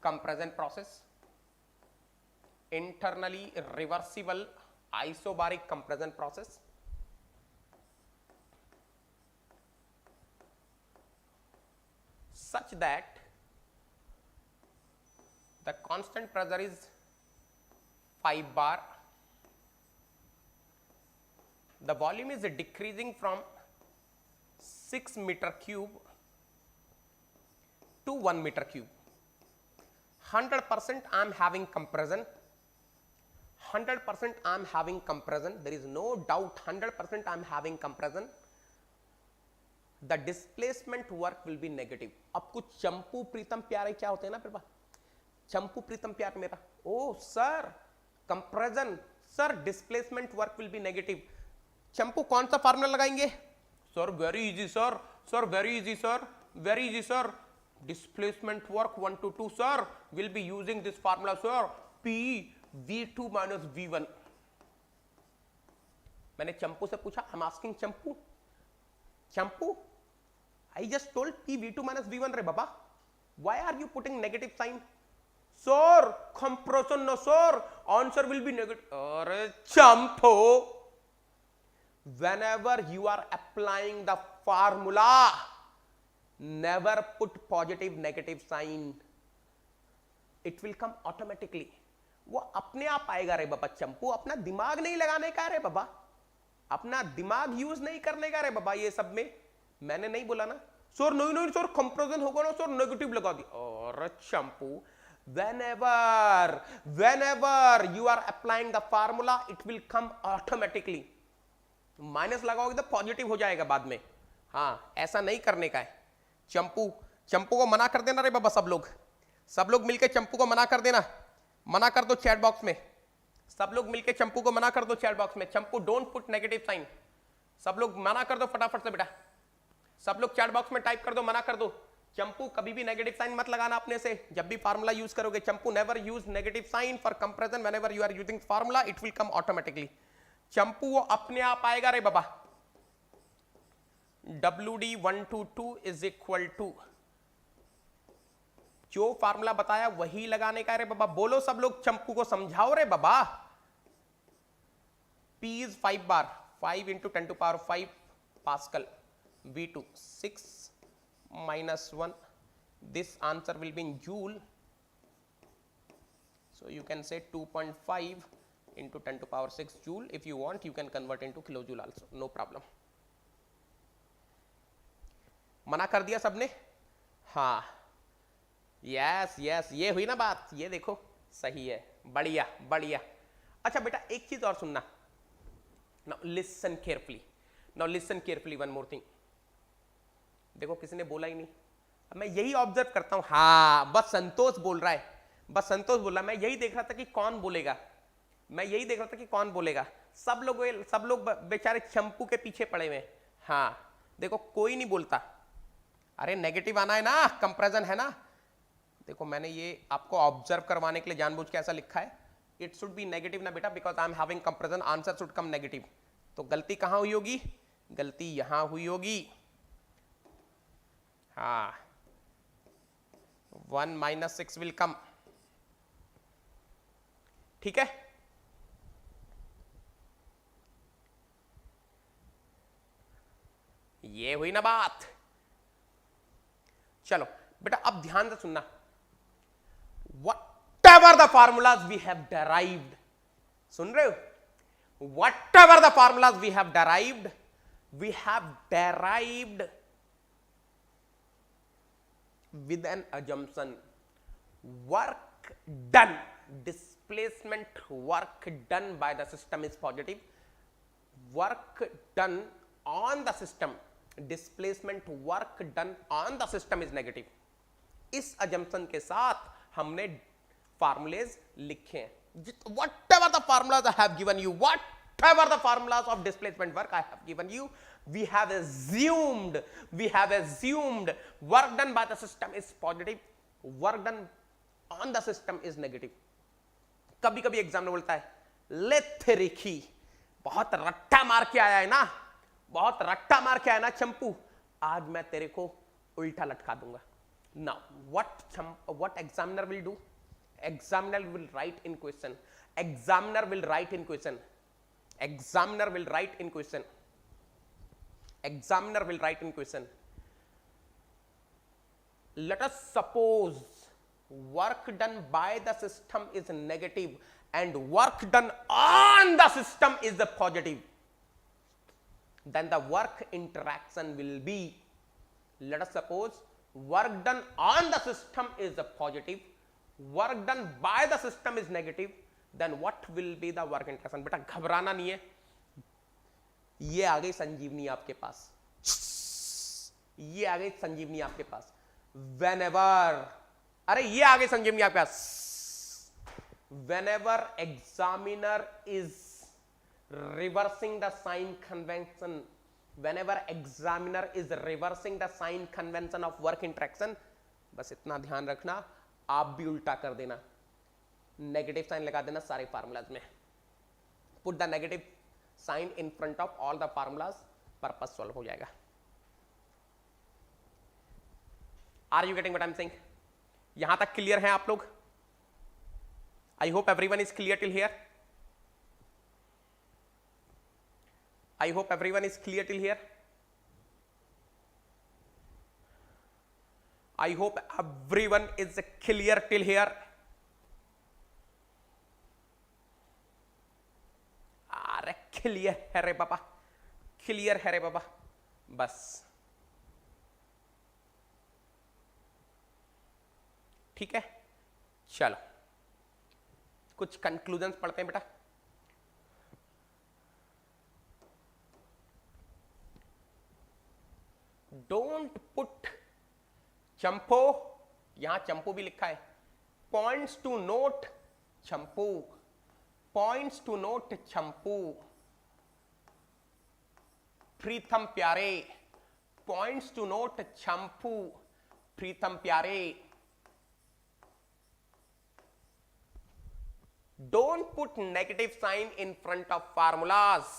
compression process, internally reversible isobaric compression process, such that the constant pressure is 5 bar, the volume is decreasing from 6 meter cube to 1 meter cube. 100% I am having compression. 100% I am having compression. There is no doubt. 100% I am having compression. The displacement work will be negative. अब कुछ चंपू प्रीतम प्यारे क्या होते हैं ना फिर चंपू प्रीतम प्यार मेरा, oh sir compression, sir displacement work will be negative. चंपू कौन सा फार्मूला लगाएंगे? Sir very easy sir, sir very easy sir, very easy sir. Displacement work 1 to 2 sir will be using this formula sir, P V2 minus V1. मैंने चंपू से पूछा, I am asking चंपू, चंपू I just told P V2 minus V1 रे बाबा, why are you putting negative sign? Sir, compression no sir, answer will be negative. अरे चंपू, whenever you are applying the formula, never put positive negative sign, it will come automatically. वो अपने आप आएगा रे बाबा चंपू, अपना दिमाग नहीं लगाने का रे बाबा, अपना दिमाग यूज नहीं करने का रे बाबा ये सब में. मैंने नहीं बोला ना सर, नहीं नहीं सर कंप्रेशन होगा ना सर, नेगेटिव लगा दी. और चंपू, whenever you are applying the formula, it will come automatically. Minus लगाओगे तो पॉजिटिव हो जाएगा बाद में. हाँ, ऐसा नहीं करने का है. चंपू, चंपू को मना कर देना रे बाबा, सब लोग मिलके चंपू को मना कर देना, मना कर दो चैट बॉक्स में, सब लोग मिलके चंपू को मना कर दो चैट बॉक्स में. चंपू डोंट पुट नेगेटिव साइन, सब लोग मना कर दो फटाफट से बेटा, सब लोग चैट बॉक्स में टाइप कर दो, मना कर दो. चंपू कभी भी नेगेटिव साइन मत लगाना अपने से जब भी फार्मूला यूज करोगे. चंपू never use negative sign for compression, whenever you are using formula it will come automatically. चंपू वो अपने आप आएगा रे बाबा. WD122 इज इक्वल टू, जो फार्मूला बताया वही लगाने का रे बाबा. बोलो सब लोग, चंपू को समझाओ रे बाबा. P is 5 bar, 5 into 10 to power 5 Pascal. V2 6 minus 1. This answer will be in joule, so you can say 2.5 into 10 to power 6 joule. If you want you can convert into kilojoule also, no problem. मना कर दिया सबने? हाँ, yes yes, ये हुई ना बात, ये देखो सही है, बढ़िया बढ़िया. अच्छा बेटा एक चीज और सुनना. Now listen carefully. Now listen carefully one more thing. देखो किसी ने बोला ही नहीं, अब मैं यही ऑब्जर्व करता हूं. हाँ, बस संतोष बोल रहा है, बस संतोष बोल रहा है. मैं यही देख रहा था कि कौन बोलेगा, मैं यही देख रहा था कि कौन बोलेगा. सब लोग बेचारे चंपू के पीछे पड़े हुए. हाँ देखो कोई नहीं बोलता. अरे नेगेटिव आना है ना, कंप्रेशन है ना. देखो मैंने ये आपको ऑब्जर्व करवाने के लिए जानबूझ के ऐसा लिखा है. इट शुड बी नेगेटिव ना बेटा, because I am having compression, answer should come negative. तो गलती कहां हुई होगी? गलती यहां हुई होगी. हाँ, 1 minus 6 will come. ठीक है, ये हुई ना बात. चलो बेटा अब ध्यान से सुनना. Whatever the formulas we have derived, सुन रहे हो? Whatever the formulas we have derived with an assumption. Work done, displacement work done by the system is positive. Work done on the system, displacement work done on the system is negative. इस assumption के साथ हमने formulas लिखे हैं. Whatever the formulas I have given you, whatever the formulas of displacement work I have given you, we have assumed work done by the system is positive, work done on the system is negative. कभी कभी exam में बोलता है लेथेरिखी, बहुत रट्टा मार के आया है ना, बहुत रट्टा मार के आया ना चंपू, आज मैं तेरे को उल्टा लटका दूंगा. Now what examiner will do? Examiner will write in question. Examiner will write in question. Examiner will write in question. Examiner will write in question. Let us suppose work done by the system is negative and work done on the system is the positive. Then the work interaction will be, let us suppose work done on the system is the positive, work done by the system is negative, then what will be the work interaction. बेटा घबराना नहीं है, ये आ गई संजीवनी आपके पास, ये आ गई संजीवनी आपके पास। Whenever, अरे ये आ गई संजीवनी आपके पास। Whenever examiner is reversing the sign convention, whenever examiner is reversing the sign convention of work interaction, बस इतना ध्यान रखना, आप भी उल्टा कर देना, नेगेटिव साइन लगा देना सारे फार्मूलाज में। Put the negative sign in front of all the formulas, purpose solve हो जाएगा। Are you getting what I am saying? यहां तक क्लियर है आप लोग? I hope everyone is clear till here. I hope everyone is clear till here. I hope everyone is clear till here. अरे clear है रे बाबा, क्लियर है रे बाबा। बस ठीक है, चलो कुछ कंक्लूजन्स पढ़ते हैं बेटा। डोंट पुट चंपो, यहां चंपो भी लिखा है, पॉइंट्स टू नोट चंपू, पॉइंट्स टू नोट चंपू। प्रीतम प्यारे, पॉइंट्स टू नोट चंपू, प्रीतम प्यारे। Don't put negative sign in front of formulas.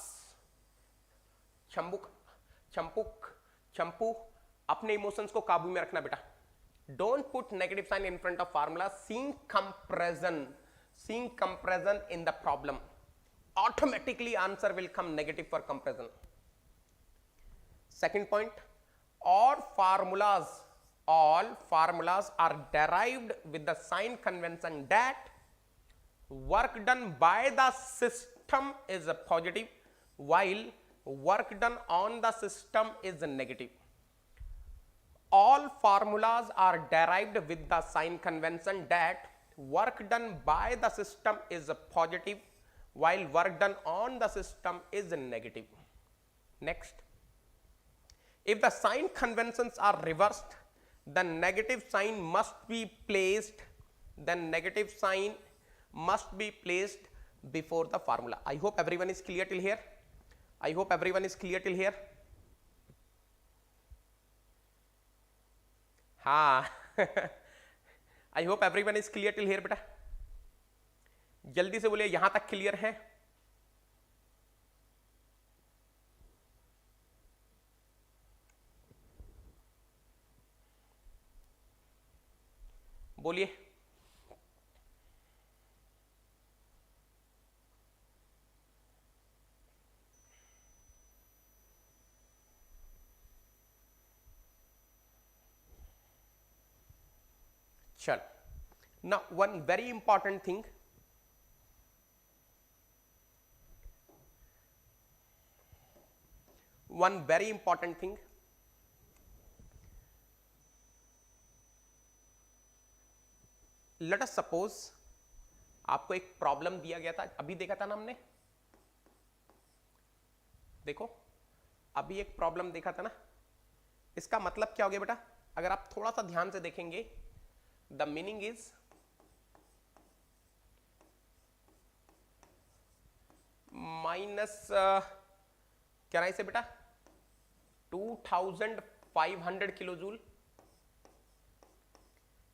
चंपू अपने इमोशंस को काबू में रखना बेटा। Don't put negative sign in front of formula. Seeing compression in the problem, automatically answer will come negative for compression. Second point, all formulas are derived with the sign convention that work done by the system is a positive while work done on the system is a negative. All formulas are derived with the sign convention that work done by the system is a positive while work done on the system is a negative. Next, if the sign conventions are reversed, then negative sign must be placed, before the formula. I hope everyone is clear till here. I hope everyone is clear till here. हाँ I hope everyone is clear till here बेटा। जल्दी से बोलिए यहां तक clear है? बोलिए। चल, now one very important thing, let us suppose आपको एक प्रॉब्लम दिया गया था, अभी देखा था ना हमने, देखो अभी एक प्रॉब्लम देखा था ना। इसका मतलब क्या हो गया बेटा? अगर आप थोड़ा सा ध्यान से देखेंगे, the meaning is minus क्या है इसे बेटा 2500 किलोजूल,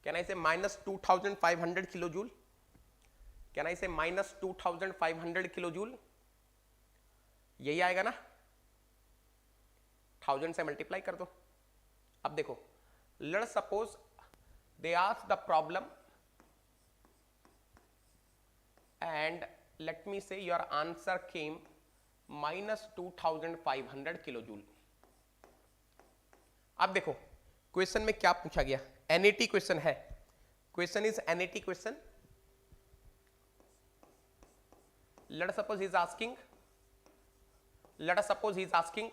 कैन आई से माइनस 2500 किलोजूल, कैन आई से माइनस 2500 किलोजूल, यही आएगा ना, 1000 से मल्टीप्लाई कर दो। अब देखो, let's suppose they ask the problem and let me say your answer came minus 2500 kilojoule. अब देखो क्वेश्चन में क्या पूछा गया, NAT क्वेश्चन है, question is NAT question. let us suppose he is asking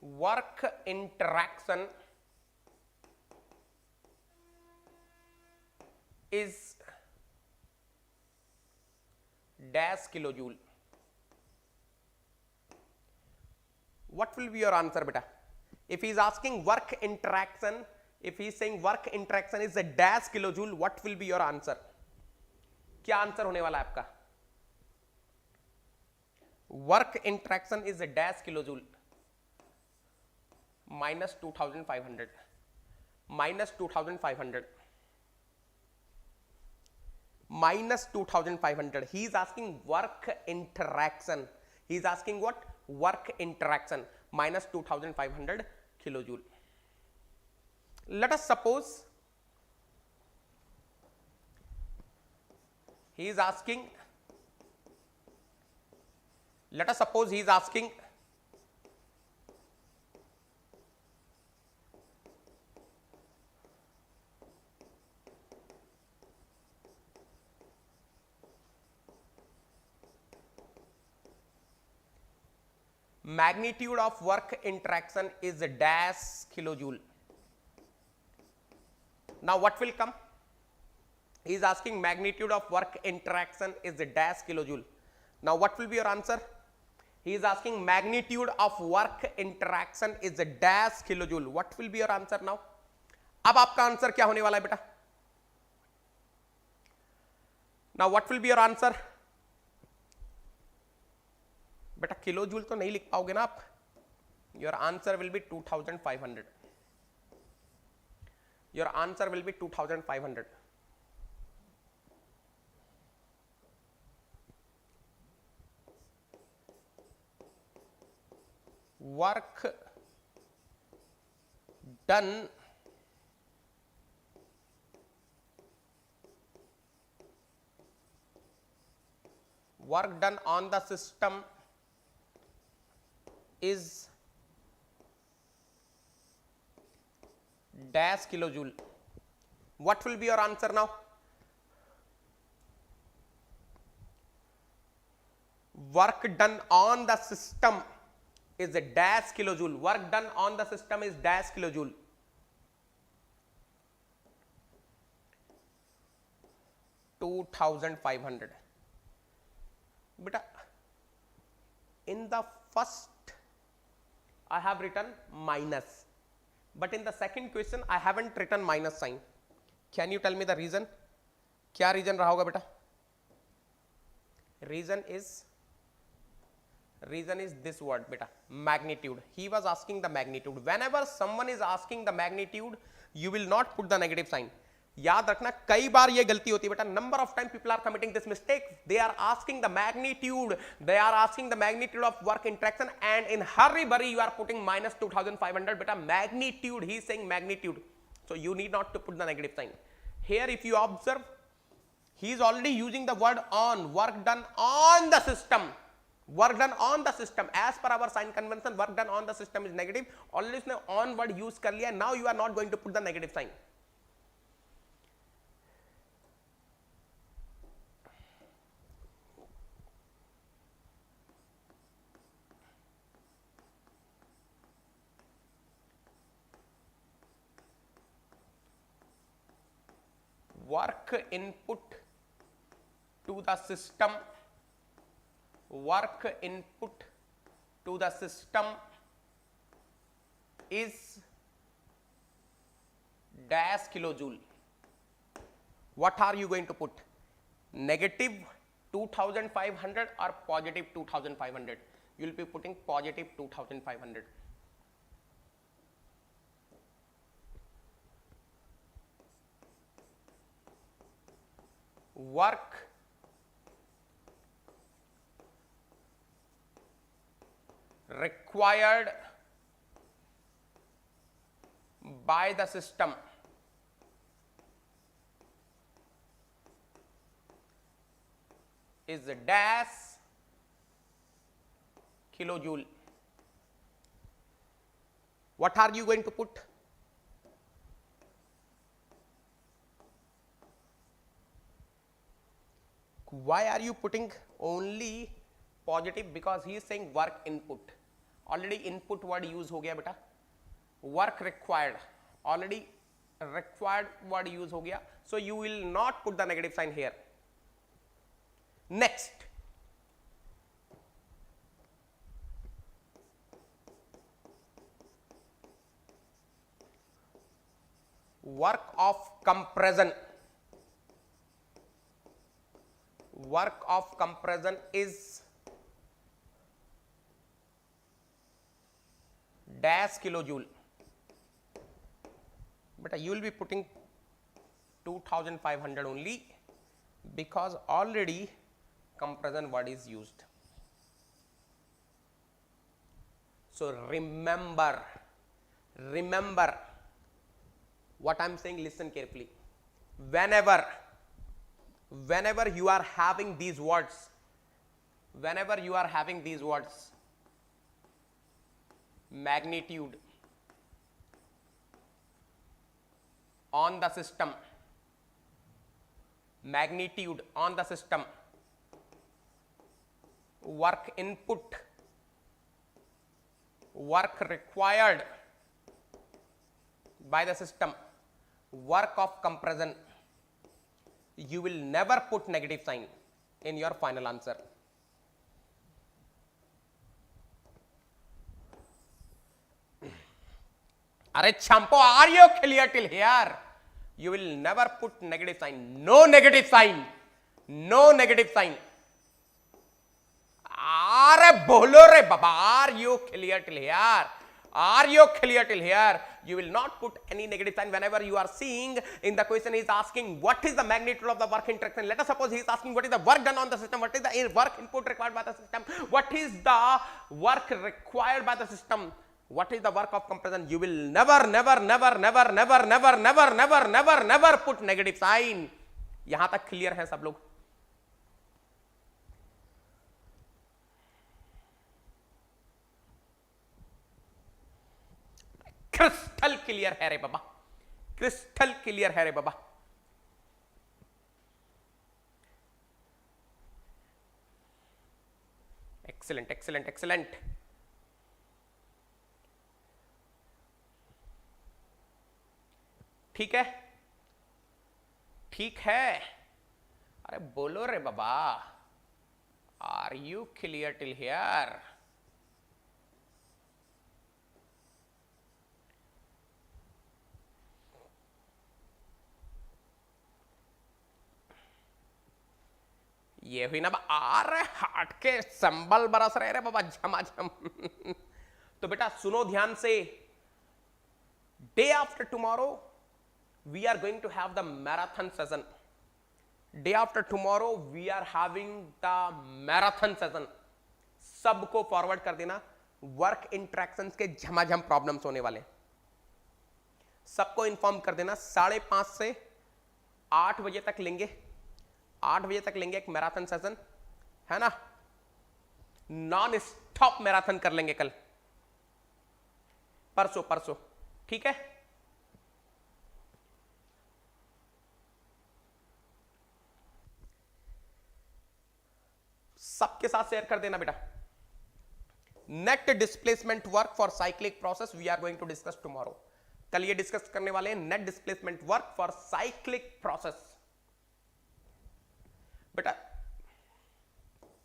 work interaction is dash kilojoule. What will be your answer beta? If he is asking work interaction, if he is saying work interaction is a dash kilojoule, what will be your answer? क्या answer होने वाला है आपका? Work interaction is a dash kilojoule, minus 2500, minus 2500, minus 2500. He is asking work interaction. He is asking what? Work interaction, minus 2500 kilojoule. Let us suppose he is asking, let us suppose he is asking magnitude of work interaction is a dash kilojoule. Now what will come? He is asking magnitude of work interaction is a dash kilojoule. Now what will be your answer? He is asking magnitude of work interaction is a dash kilojoule. What will be your answer now? अब आपका answer क्या होने वाला है बेटा? Now what will be your answer? बेटा kilo joule तो नहीं लिख पाओगे ना आप. Your answer will be 2500. Your answer will be 2500. Work done on the system is dash kilojoule. What will be your answer now? Work done on the system is a dash kilojoule. Work done on the system is dash kilojoule. $2,500. Beta, in the first I have written minus, but in the second question I haven't written minus sign. Can you tell me the reason? क्या reason रहा होगा बेटा? Reason is this word beta, magnitude. He was asking the magnitude. Whenever someone is asking the magnitude, you will not put the negative sign. याद रखना, कई बार ये गलती होती है बेटा. Number of time people are committing this mistake. They are asking the magnitude. They are asking the magnitude of work interaction, and in hurry burry you are putting minus 2500 beta. Magnitude. He is saying magnitude. So you need not to put the negative sign. Here if you observe, he is already using the word on. Work done on the system. Work done on the system. As per our sign convention, work done on the system is negative. Already उसने on word use कर लिया. Now you are not going to put the negative sign. Work input to the system, work input to the system is dash kilojoule. What are you going to put? Negative 2500 or positive 2500? You will be putting positive 2500. Work required by the system is dash kilojoule. What are you going to put? Why are you putting only positive? Because he is saying work input. Already input word use हो गया बेटा. Work required. Already required word use हो गया, so you will not put the negative sign here. Next, work of compression. Work of compression is dash kilojoule. But you will be putting 2500 only because already compression word is used. So remember what I am saying, listen carefully. Whenever you are having these words, magnitude on the system, work input, work required by the system, work of compression, you will never put negative sign in your final answer. Are champo, are you clear till here? You will never put negative sign. No negative sign. No negative sign. Are bolo re baba, are you clear till here? Are you clear till here? You will not put any negative sign whenever you are seeing in the question he is asking what is the magnitude of the work interaction. Let us suppose he is asking what is the work done on the system, what is the work input required by the system, what is the work required by the system, what is the work of compression. You will never put negative sign. यहां तक clear है सब लोग? Crystal clear है रे बाबा, crystal clear है रे बाबा. Excellent excellent excellent. ठीक है, ठीक है. अरे बोलो रे बाबा, are you clear till here? ये हुई ना अरे हाट के संबल बरस रहे रे बाबा झमाझम. तो बेटा सुनो ध्यान से, day after tomorrow we are going to have the marathon session. Day after tomorrow we are having the marathon session. सबको फॉरवर्ड कर देना. वर्क इंटरेक्शंस के झमाझम प्रॉब्लम्स होने वाले, सबको इन्फॉर्म कर देना. 5:30 से 8 बजे तक लेंगे, 8 बजे तक लेंगे एक मैराथन सेशन, है ना. नॉन स्टॉप मैराथन कर लेंगे कल, परसों. ठीक है. सबके साथ शेयर कर देना बेटा. Net displacement work for cyclic process we are going to discuss tomorrow. कल ये डिस्कस करने वाले हैं net displacement work for cyclic process. बेटा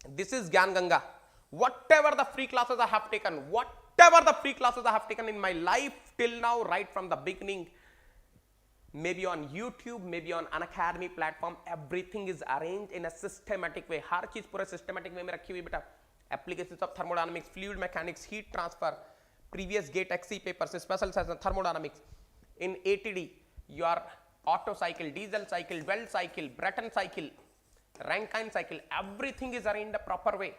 this is Gyan Ganga. Whatever the free classes I have taken, in my life till now, right from the beginning, maybe on YouTube, maybe on Unacademy platform, everything is arranged in a systematic way. हर चीज पूरे systematic way में रखी हुई बेटा. Applications of thermodynamics, fluid mechanics, heat transfer, previous GATE XC papers, special session thermodynamics. In ATD, your Otto cycle, diesel cycle, Weld cycle, Brayton cycle, Rankine cycle, everything is arranged a proper way.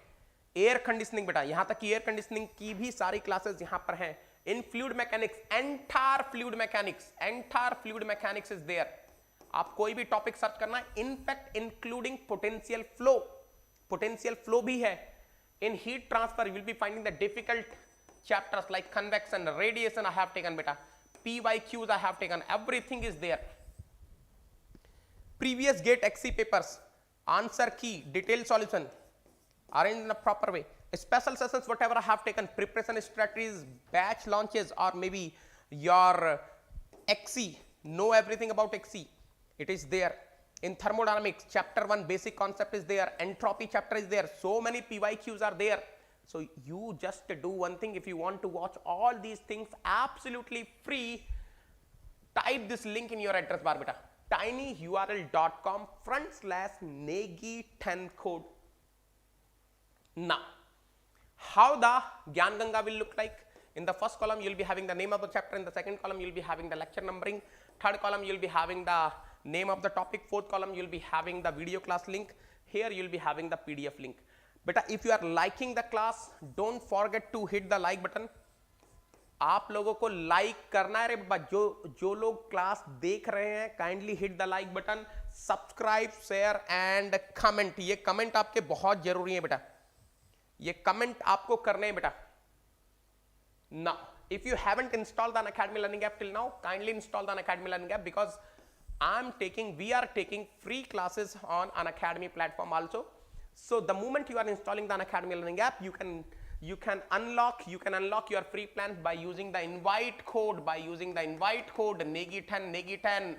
Air conditioning बेटा, यहां तक कि air conditioning की भी सारी classes यहां पर हैं. In fluid mechanics, entire fluid mechanics is there. आप कोई भी टॉपिक सर्च करना है, इनफैक्ट इंक्लूडिंग पोटेंशियल फ्लो भी है. इन heat transfer you will be finding the difficult chapters like convection, radiation I have taken बेटा, PYQs I have taken, everything is there. Previous GATE XC papers, answer key, detailed solution, arranged in a proper way. Special sessions, whatever I have taken, preparation strategies, batch launches, or maybe your XC know everything about XC. It is there. In thermodynamics, chapter 1 basic concept is there, entropy chapter is there, so many PYQs are there. So you just do one thing. If you want to watch all these things absolutely free, type this link in your address bar beta, tinyurl.com/Negi10 code. Now, how the Gyan Ganga will look like? In the first column, you'll be having the name of the chapter. In the second column, you'll be having the lecture numbering. Third column, you'll be having the name of the topic. Fourth column, you'll be having the video class link. Here, you'll be having the PDF link. Beta, if you are liking the class, don't forget to hit the like button. आप लोगों को like करना है रे बाबा. जो लोग class देख रहे हैं, kindly hit the like button, subscribe, share and comment. ये कमेंट आपके बहुत जरूरी है बेटा. ये कमेंट आपको करने हैं बेटा. Now, if you haven't installed the Unacademy Learning app till now, kindly install the Unacademy Learning app, because we are taking free classes on Unacademy platform also. So the moment you are installing the Unacademy Learning app, you can unlock your free plan by using the invite code, Negi10.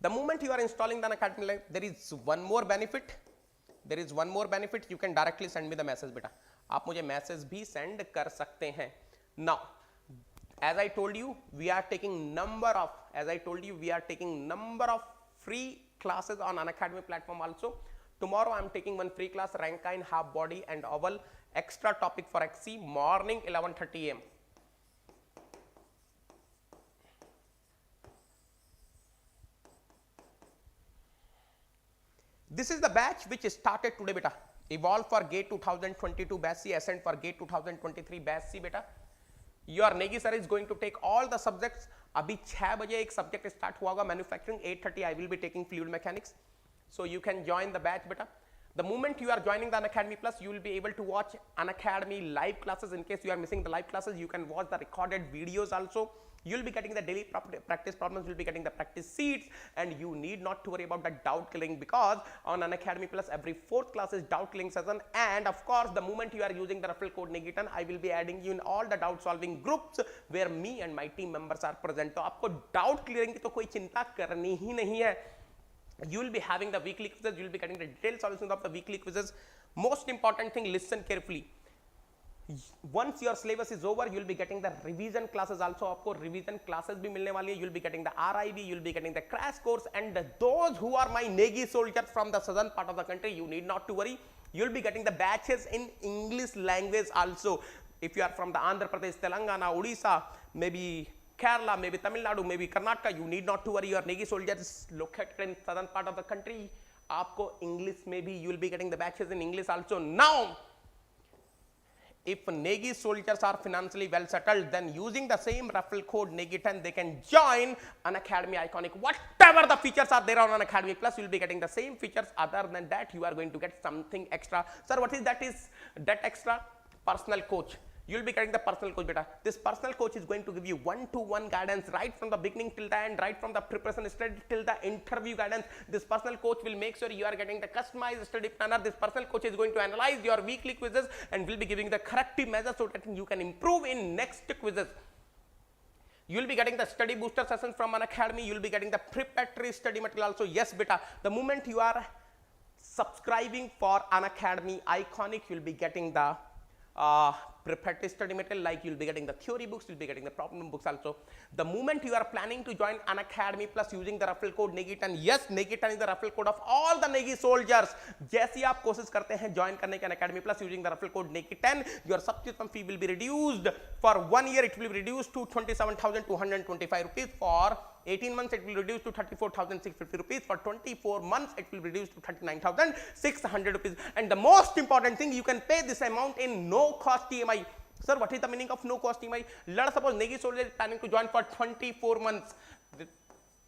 The moment you are installing the Unacademy, there is one more benefit. You can directly send me the message beta. आप मुझे message भी send कर सकते हैं. Now, as I told you, we are taking number of free classes on Unacademy platform also. Tomorrow I am taking one free class, Rankine, half body and oval, extra topic for XC, morning 11:30 AM. This is the batch which started today beta. Evolve for GATE 2022 batch C, Ascent for GATE 2023 batch C beta. Your Negi sir is going to take all the subjects. अभी 6 बजे एक subject start हुआ होगा manufacturing. 8:30 I will be taking fluid mechanics. So you can join the batch beta. The moment you are joining the Unacademy Plus, you will be able to watch Unacademy live classes. In case you are missing the live classes, you can watch the recorded videos also. You'll be getting the daily practice problems, you'll be getting the practice sheets, and you need not to worry about the doubt clearing, because on Unacademy Plus every 4th class is doubt clearing session. And of course, the moment you are using the referral code Negi10, I will be adding you in all the doubt solving groups where me and my team members are present. तो आपको doubt clearing की तो कोई चिंता करनी ही नहीं है. You will be having the weekly quizzes, you will be getting the detailed solutions of the weekly quizzes. Most important thing, listen carefully. Once your syllabus is over, you will be getting the revision classes also. आपको revision classes भी मिलने वाली है. You will be getting the RIB, you will be getting the crash course, and those who are my Negi soldiers from the southern part of the country, you need not to worry. You will be getting the batches in English language also. If you are from the Andhra Pradesh, Telangana, Odisha, maybe Kerala, maybe Tamil Nadu, maybe Karnataka, you need not to worry. Your Negi soldiers is located in southern part of the country. आपको English में भी you will be getting the batches in English also. Now, if Negi soldiers are financially well settled, then using the same referral code Negi10, they can join Unacademy Iconic. Whatever the features are there on Unacademy Plus, you will be getting the same features. Other than that, you are going to get something extra. Sir, what is that? Is that extra? Personal coach. You will be getting the personal coach beta. This personal coach is going to give you one-to-one guidance right from the beginning till the end, right from the preparation study till the interview guidance. This personal coach will make sure you are getting the customized study planner. This personal coach is going to analyze your weekly quizzes and will be giving the corrective measures so that you can improve in next quizzes. You will be getting the study booster sessions from Unacademy. You will be getting the preparatory study material also. Yes beta, the moment you are subscribing for Unacademy Iconic, you will be getting the preparatory study material, like you'll be getting the theory books, you'll be getting the problem books also. The moment you are planning to join Unacademy Plus using the referral code Negi10, yes, Negi10 is the referral code of all the Negi soldiers. जैसे आप कोशिश करते हैं join करने के Unacademy Plus using the referral code Negi10, your subscription fee will be reduced. For 1 year, it will be reduced to 27,225 rupees. For 18 months, it will reduce to 34,650 rupees. For 24 months, it will reduce to 39,600 rupees. And the most important thing, you can pay this amount in no cost EMI. Sir, what is the meaning of no cost EMI? Let's suppose Negi soldier is planning to join for 24 months.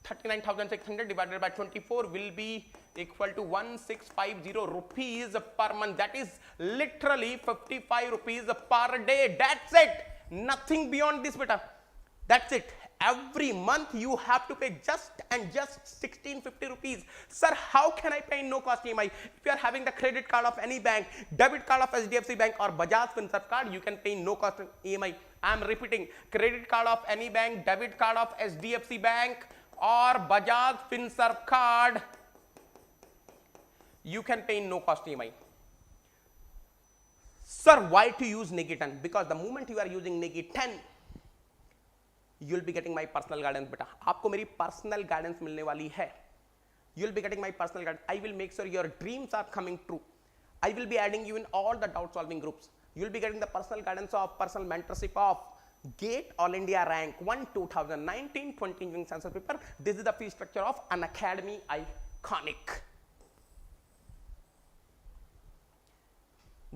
39,600 divided by 24 will be equal to 1650 rupees per month. That is literally 55 rupees per day. That's it. Nothing beyond this beta. That's it. Every month you have to pay just and just 1650 rupees. Sir, how can I pay in no cost EMI? If you are having the credit card of any bank, debit card of HDFC Bank or Bajaj Finserv card, you can pay in no cost EMI. I am repeating, credit card of any bank, debit card of HDFC Bank or Bajaj Finserv card, you can pay in no cost EMI. Sir, why to use Negi 10? Because the moment you are using Negi 10, you will be getting my personal guidance. बेटा आपको मेरी personal guidance मिलने वाली है. You will be getting my personal guidance. I will make sure your dreams are coming true. I will be adding you in all the doubt solving groups. You will be getting the personal guidance of personal mentorship of GATE All India Rank 1 2019 20 engineering sciences paper. This is the fee structure of Unacademy Iconic.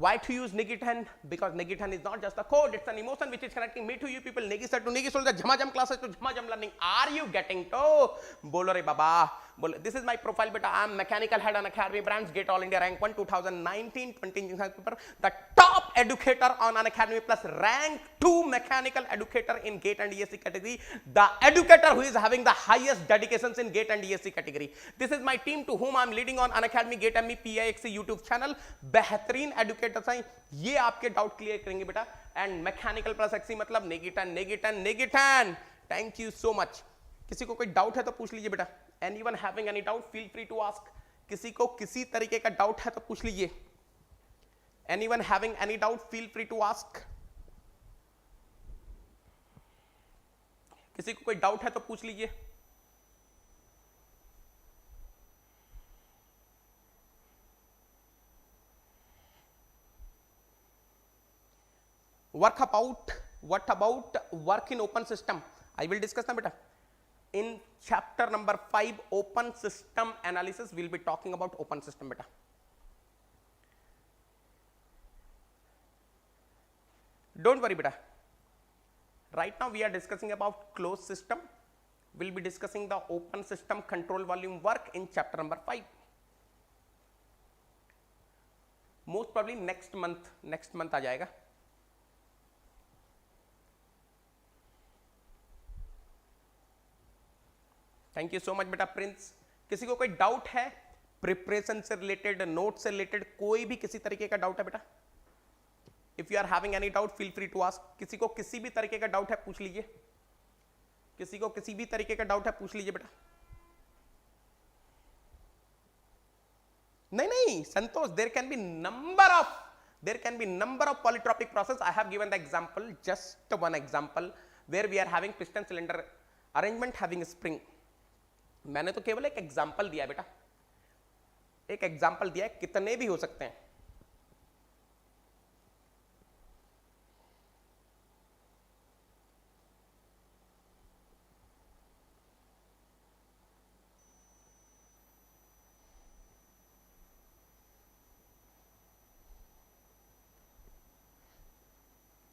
Why to use Negi 10? Because Negi 10 is not just a code, it's an emotion which is connecting me to you people. Negi sir to Negi soldier, Jhamajam classes to Jhamajam learning. Are you getting to? Bolo re baba. Bolo. This is my profile beta. I am mechanical head on Academy branch, GATE All India Rank 1 2019 20 engineering science paper. The top educator on Unacademy plus rank 2 mechanical educator in GATE and ESC category. The educator who is having the highest dedications in GATE and ESC category. This is my team to whom I am leading on Unacademy GATE ME PIXC YouTube channel. बेहतरीन educators हैं, ये आपके doubt clear करेंगे बेटा. And mechanical plus एक्सी मतलब Negi 10 Negi 10 Negi 10. Thank you so much. किसी को कोई डाउट है तो पूछ लीजिए बेटा. Anyone having any doubt feel free to ask. किसी को किसी तरीके का डाउट है तो पूछ लीजिए. Anyone having any doubt feel free to ask. किसी को कोई डाउट है तो पूछ लीजिए. What about work in open system? I will discuss now beta. In chapter number 5 open system analysis, we will be talking about open system beta. Don't worry beta. Right now we are discussing about closed system. We will be discussing the open system control volume work in chapter number 5. Most probably next month आ जाएगा. Thank you so much बेटा Prince. किसी को कोई doubt है preparation से related, note से related, कोई भी किसी तरीके का डाउट है बेटा? If you are having any doubt feel free to ask. किसी को किसी भी तरीके का डाउट है पूछ लीजिए. किसी को किसी भी तरीके का डाउट है पूछ लीजिए बेटा. नहीं Santosh, there can be number of polytropic process. I have given the example, just one example where we are having piston cylinder arrangement having spring. मैंने तो केवल एक एग्जाम्पल दिया बेटा, एक एग्जाम्पल दिया है, कितने भी हो सकते हैं.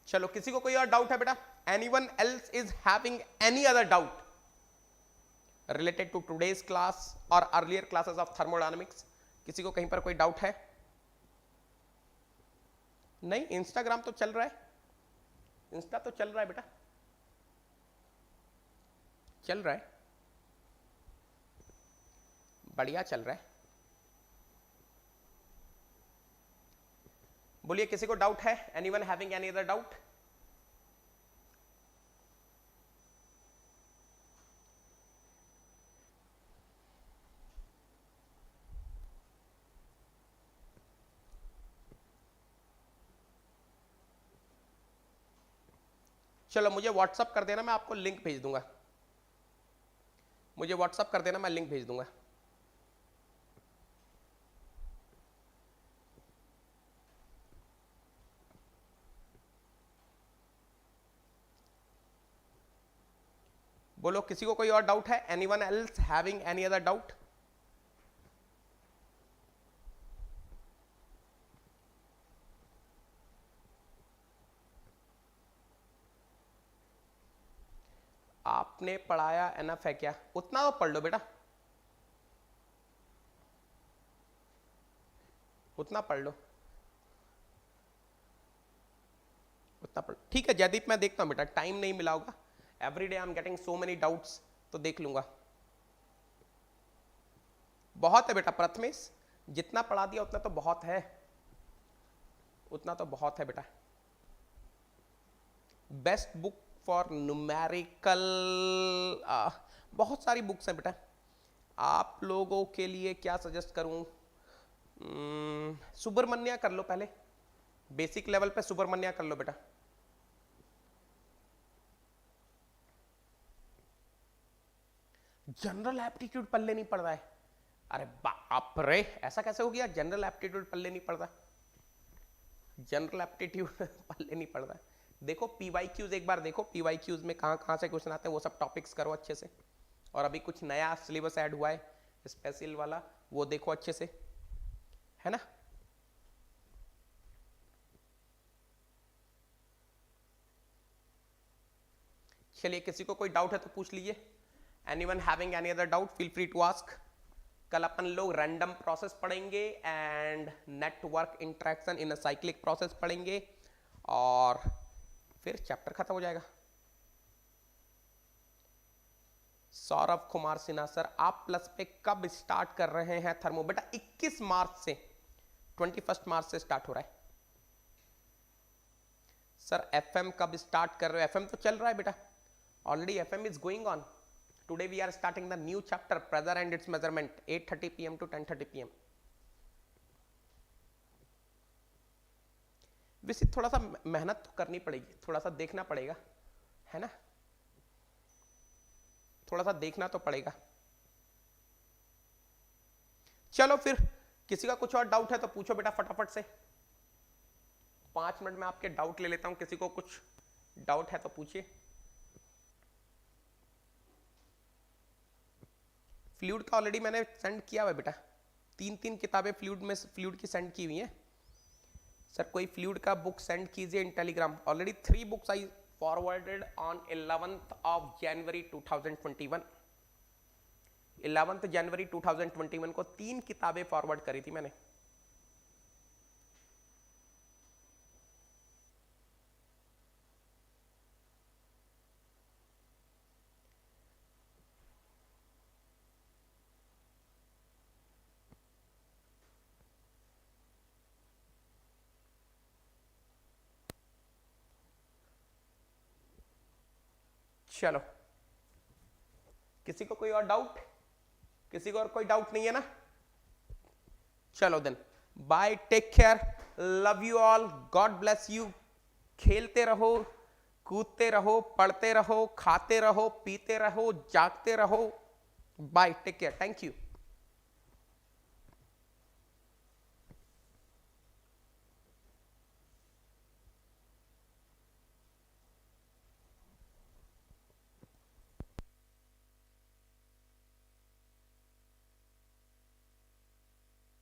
चलो किसी को कोई और डाउट है बेटा? Anyone else is having any other doubt related to today's class or earlier classes of thermodynamics? किसी को कहीं पर कोई डाउट है? नहीं, इंस्टाग्राम तो चल रहा है, इंस्टा तो चल रहा है बेटा, चल रहा है, बढ़िया चल रहा है. बोलिए किसी को डाउट है? Anyone having any other doubt? चलो मुझे व्हाट्सअप कर देना, मैं आपको लिंक भेज दूंगा. मुझे व्हाट्सअप कर देना, मैं लिंक भेज दूंगा. बोलो किसी को कोई और डाउट है? Anyone else having any other doubt? आपने पढ़ाया एनफ है क्या? उतना तो पढ़ लो बेटा, उतना पढ़ लो, उतना पढ़. ठीक है जयदीप, मैं देखता हूं बेटा, टाइम नहीं मिला होगा. Every day I am getting so many doubts, तो देख लूंगा। बहुत है बेटा प्रथमेश, जितना पढ़ा दिया उतना तो बहुत है, उतना तो बहुत है बेटा। बेस्ट बुक फॉर न्यूमेरिकल, बहुत सारी बुक्स हैं बेटा, आप लोगों के लिए क्या सजेस्ट करूं? सुब्रमण्या कर लो पहले, बेसिक लेवल पे सुब्रमण्या कर लो बेटा। जनरल एप्टीट्यूड पल्ले नहीं पड़ रहा है, अरे बाप रे, ऐसा कैसे हो गया? जनरल एप्टीट्यूड पल्ले नहीं पड़ रहा, जनरल एप्टीट्यूड पल्ले नहीं पड़ रहा। देखो पीवाईक्यूज एक बार देखो, पीवाईक्यूज में कहां कहां से क्वेश्चन आते हैं, वो सब टॉपिक्स करो अच्छे से। और अभी कुछ नया सिलेबस ऐड हुआ है स्पेशल वाला, वो देखो अच्छे से, है ना। चलिए, किसी को कोई डाउट है तो पूछ लीजिए। Anyone having any other doubt, feel free to ask. कल अपन लोग रैंडम प्रोसेस पढ़ेंगे and network interaction in a cyclic process पढ़ेंगे, और फिर चैप्टर खत्म हो जाएगा। सौरभ कुमार सिन्हा सर, आप प्लस पे कब स्टार्ट कर रहे हैं थर्मो? बेटा 21 मार्च से, 21 मार्च से स्टार्ट हो रहा है। सर एफएम कब स्टार्ट कर रहे हो? एफएम तो चल रहा है बेटा, already FM is going on. Today we are starting the new chapter, pressure and its measurement, 8:30 PM to 10:30 PM. वैसे थोड़ा सा मेहनत तो करनी पड़ेगी, थोड़ा सा देखना पड़ेगा, है ना, थोड़ा सा देखना तो पड़ेगा। चलो फिर, किसी का कुछ और डाउट है तो पूछो बेटा फटाफट से, 5 मिनट में आपके डाउट ले लेता हूं। किसी को कुछ डाउट है तो पूछिए। फ्लूइड का ऑलरेडी मैंने सेंड किया हुआ है बेटा, 3 किताबें फ्लूइड की सेंड की हुई हैं। सर कोई फ्लूइड का बुक सेंड कीजिए इन Telegram. Already 3 books I forwarded on 11th of January 2021। 11th January 2021 को 3 किताबें फॉरवर्ड करी थी मैंने। चलो, किसी को कोई और डाउट? किसी को और कोई डाउट नहीं है ना? चलो then, bye, take care, love you all, God bless you. खेलते रहो, कूदते रहो, पढ़ते रहो, खाते रहो, पीते रहो, जागते रहो। Bye, take care, thank you.